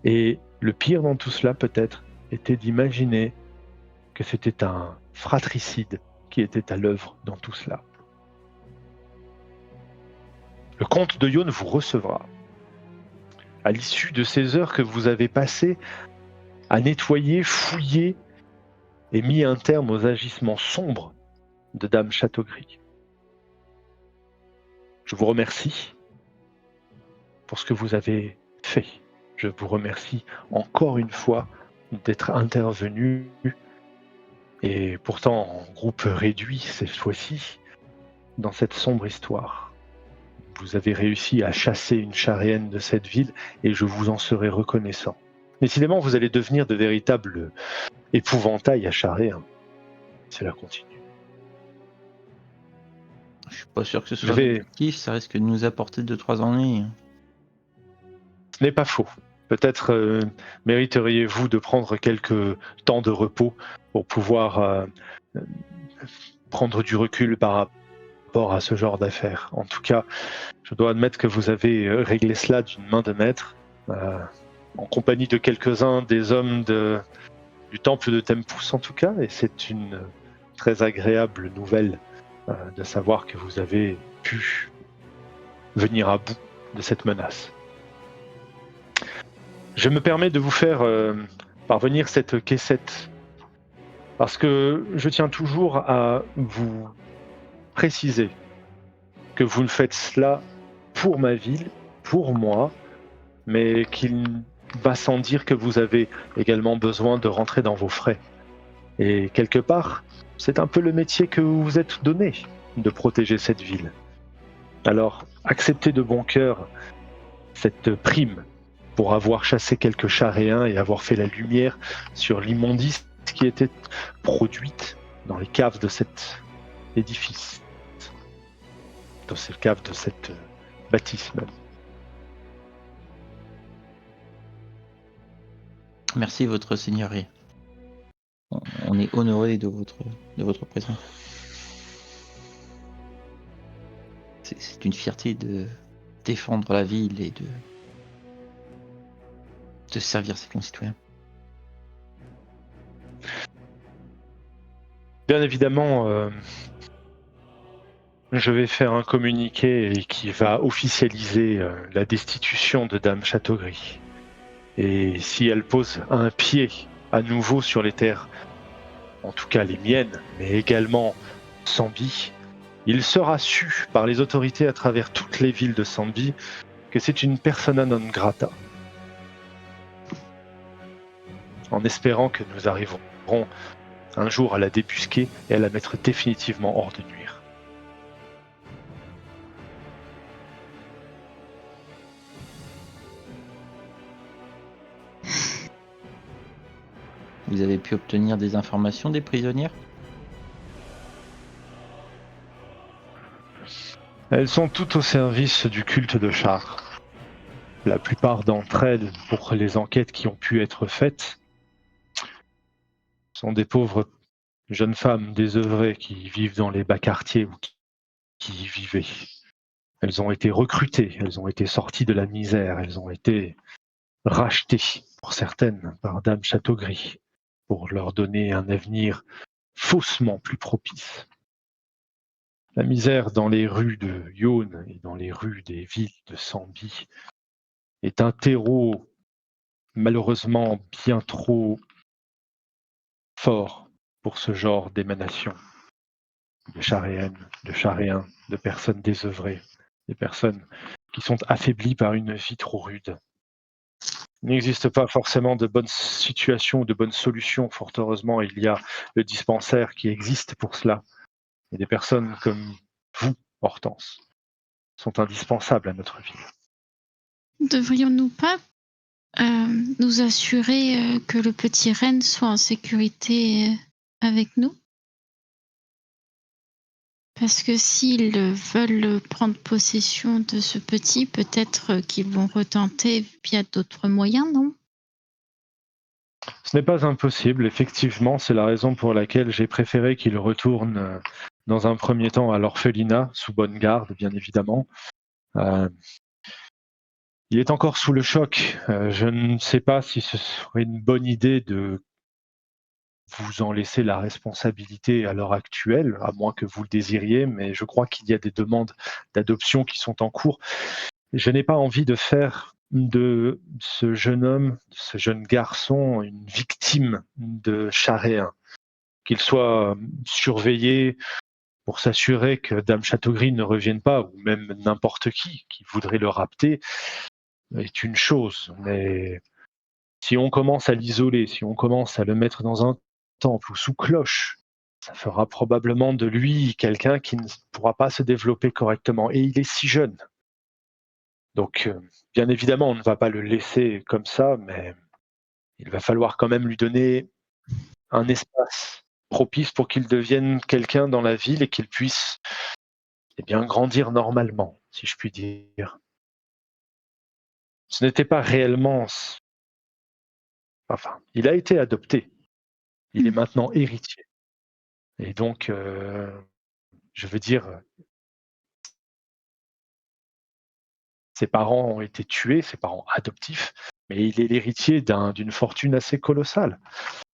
Et le pire dans tout cela, peut-être, était d'imaginer que c'était un fratricide qui était à l'œuvre dans tout cela. Le comte de Yonne vous recevra. À l'issue de ces heures que vous avez passées à nettoyer, fouiller et mis un terme aux agissements sombres de Dame Châteaugris. Je vous remercie pour ce que vous avez fait. Je vous remercie encore une fois d'être intervenu, et pourtant en groupe réduit cette fois-ci, dans cette sombre histoire. Vous avez réussi à chasser une charéenne de cette ville et je vous en serai reconnaissant. Décidément, vous allez devenir de véritables épouvantails à charrer. Cela continue. Je suis pas sûr que ce soit objectif, ça risque de nous apporter 2-3 ennuis. Ce n'est pas faux. Peut-être mériteriez-vous de prendre quelques temps de repos pour pouvoir prendre du recul par rapport à ce genre d'affaires. En tout cas, je dois admettre que vous avez réglé cela d'une main de maître, en compagnie de quelques-uns des hommes du temple de Tempus en tout cas, et c'est une très agréable nouvelle de savoir que vous avez pu venir à bout de cette menace. Je me permets de vous faire parvenir cette caissette Parce que je tiens toujours à vous préciser que vous ne faites cela pour ma ville, pour moi, mais qu'il va sans dire que vous avez également besoin de rentrer dans vos frais. Et quelque part, c'est un peu le métier que vous vous êtes donné, de protéger cette ville. Alors, acceptez de bon cœur cette prime pour avoir chassé quelques charéens et avoir fait la lumière sur l'immondice qui était produite dans les caves de cet édifice, dans ces caves de cette bâtisse même. Merci, votre seigneurie. On est honoré de votre présence. C'est une fierté de défendre la ville et de servir ses concitoyens. Bien évidemment, je vais faire un communiqué qui va officialiser la destitution de Dame Châteaugris. Et si elle pose un pied à nouveau sur les terres, en tout cas les miennes, mais également Sambi, il sera su par les autorités à travers toutes les villes de Sambi que c'est une persona non grata. En espérant que nous arriverons un jour à la débusquer et à la mettre définitivement hors de nuire. Vous avez pu obtenir des informations des prisonnières? Elles sont toutes au service du culte de Char. La plupart d'entre elles, pour les enquêtes qui ont pu être faites, sont des pauvres jeunes femmes désœuvrées qui vivent dans les bas quartiers ou qui y vivaient. Elles ont été recrutées, elles ont été sorties de la misère, elles ont été rachetées, pour certaines, par Dame Châteaugris, pour leur donner un avenir faussement plus propice. La misère dans les rues de Yonne et dans les rues des villes de Sambi est un terreau malheureusement bien trop fort pour ce genre d'émanation de charéennes, de charéens, de personnes désœuvrées, des personnes qui sont affaiblies par une vie trop rude. Il n'existe pas forcément de bonnes situations ou de bonnes solutions. Fort heureusement, il y a le dispensaire qui existe pour cela. Et des personnes comme vous, Hortense, sont indispensables à notre ville. Devrions-nous pas nous assurer que le petit Ren soit en sécurité avec nous? Parce que s'ils veulent prendre possession de ce petit, peut-être qu'ils vont retenter via d'autres moyens, non? Ce n'est pas impossible, effectivement, c'est la raison pour laquelle j'ai préféré qu'il retourne dans un premier temps à l'orphelinat, sous bonne garde, bien évidemment. Il est encore sous le choc. Je ne sais pas si ce serait une bonne idée de vous en laisser la responsabilité à l'heure actuelle, à moins que vous le désiriez, mais je crois qu'il y a des demandes d'adoption qui sont en cours. Je n'ai pas envie de faire de ce jeune homme, de ce jeune garçon, une victime de charéen. Qu'il soit surveillé pour s'assurer que Dame Châteaugris ne revienne pas, ou même n'importe qui voudrait le rapter, est une chose. Mais si on commence à l'isoler, si on commence à le mettre dans un temple ou sous cloche, ça fera probablement de lui quelqu'un qui ne pourra pas se développer correctement. Et il est si jeune. Donc, bien évidemment, on ne va pas le laisser comme ça, mais il va falloir quand même lui donner un espace propice pour qu'il devienne quelqu'un dans la ville et qu'il puisse grandir normalement, si je puis dire. Ce n'était pas réellement... Enfin, il a été adopté. Il est maintenant héritier. Et donc, je veux dire, ses parents ont été tués, ses parents adoptifs, mais il est l'héritier d'une fortune assez colossale.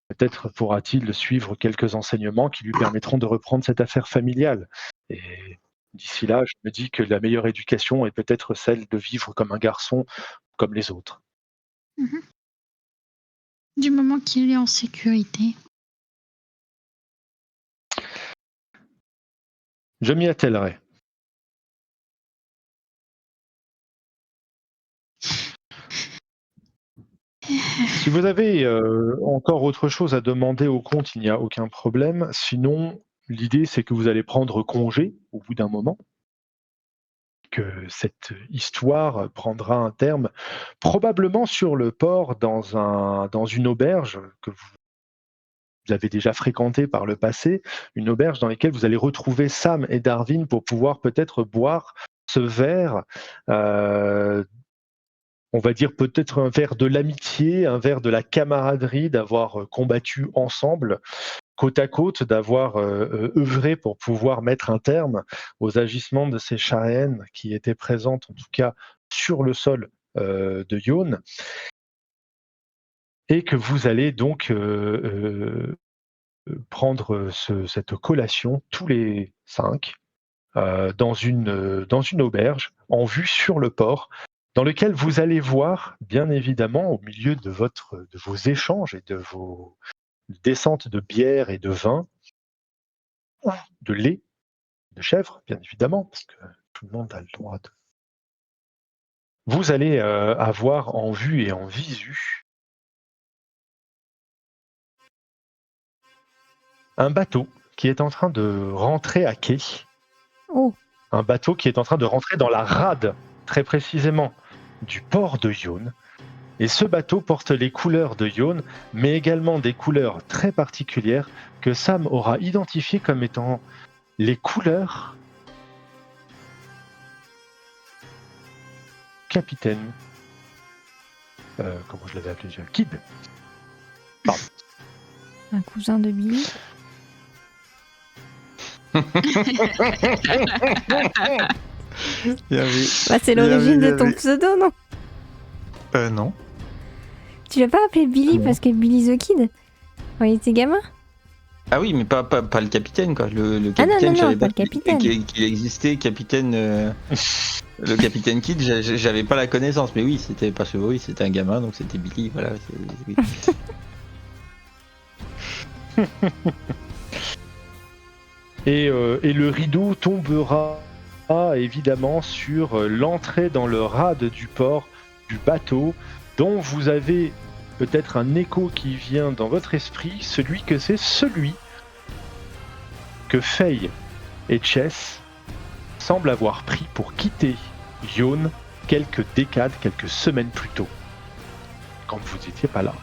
Peut-être pourra-t-il suivre quelques enseignements qui lui permettront de reprendre cette affaire familiale. Et d'ici là, je me dis que la meilleure éducation est peut-être celle de vivre comme un garçon, comme les autres. Du moment qu'il est en sécurité. Je m'y attellerai. Si vous avez encore autre chose à demander au comte, il n'y a aucun problème. Sinon, l'idée c'est que vous allez prendre congé au bout d'un moment, que cette histoire prendra un terme probablement sur le port dans une auberge que vous avez déjà fréquentée par le passé, une auberge dans laquelle vous allez retrouver Sam et Darwin pour pouvoir peut-être boire ce verre, on va dire peut-être un verre de l'amitié, un verre de la camaraderie, d'avoir combattu ensemble, côte à côte, d'avoir œuvré pour pouvoir mettre un terme aux agissements de ces Sharen qui étaient présentes, en tout cas sur le sol de Yone, et que vous allez donc prendre cette collation tous les 5 dans une auberge en vue sur le port, dans lequel vous allez voir, bien évidemment, au milieu de vos échanges et de vos descentes de bière et de vin, de lait, de chèvre, bien évidemment, parce que tout le monde a le droit de... Vous allez avoir en vue et en visu un bateau qui est en train de rentrer à quai. Oh, Un bateau qui est en train de rentrer dans la rade, très précisément, du port de Yone. Et ce bateau porte les couleurs de Yone, mais également des couleurs très particulières que Sam aura identifiées comme étant les couleurs capitaine. Comment je l'avais appelé déjà? Kid. Pardon. un cousin de Billy. Bien vu. Bah, c'est l'origine de ton pseudo, non? Non. Tu l'as pas appelé Billy Non. parce que Billy the Kid quand il était gamin? Ah oui, mais pas le capitaine, quoi. Le Ah non, capitaine, non, je savais non, pas le capitaine. qu'il existait, capitaine... le capitaine Kid, j'avais pas la connaissance, mais oui, c'était parce que oui, c'était un gamin, donc c'était Billy, voilà. Oui. Et le rideau tombera évidemment sur l'entrée dans le rade du port du bateau, dont vous avez peut-être un écho qui vient dans votre esprit, celui que Faye et Chess semblent avoir pris pour quitter Yone quelques décades, quelques semaines plus tôt, quand vous n'étiez pas là.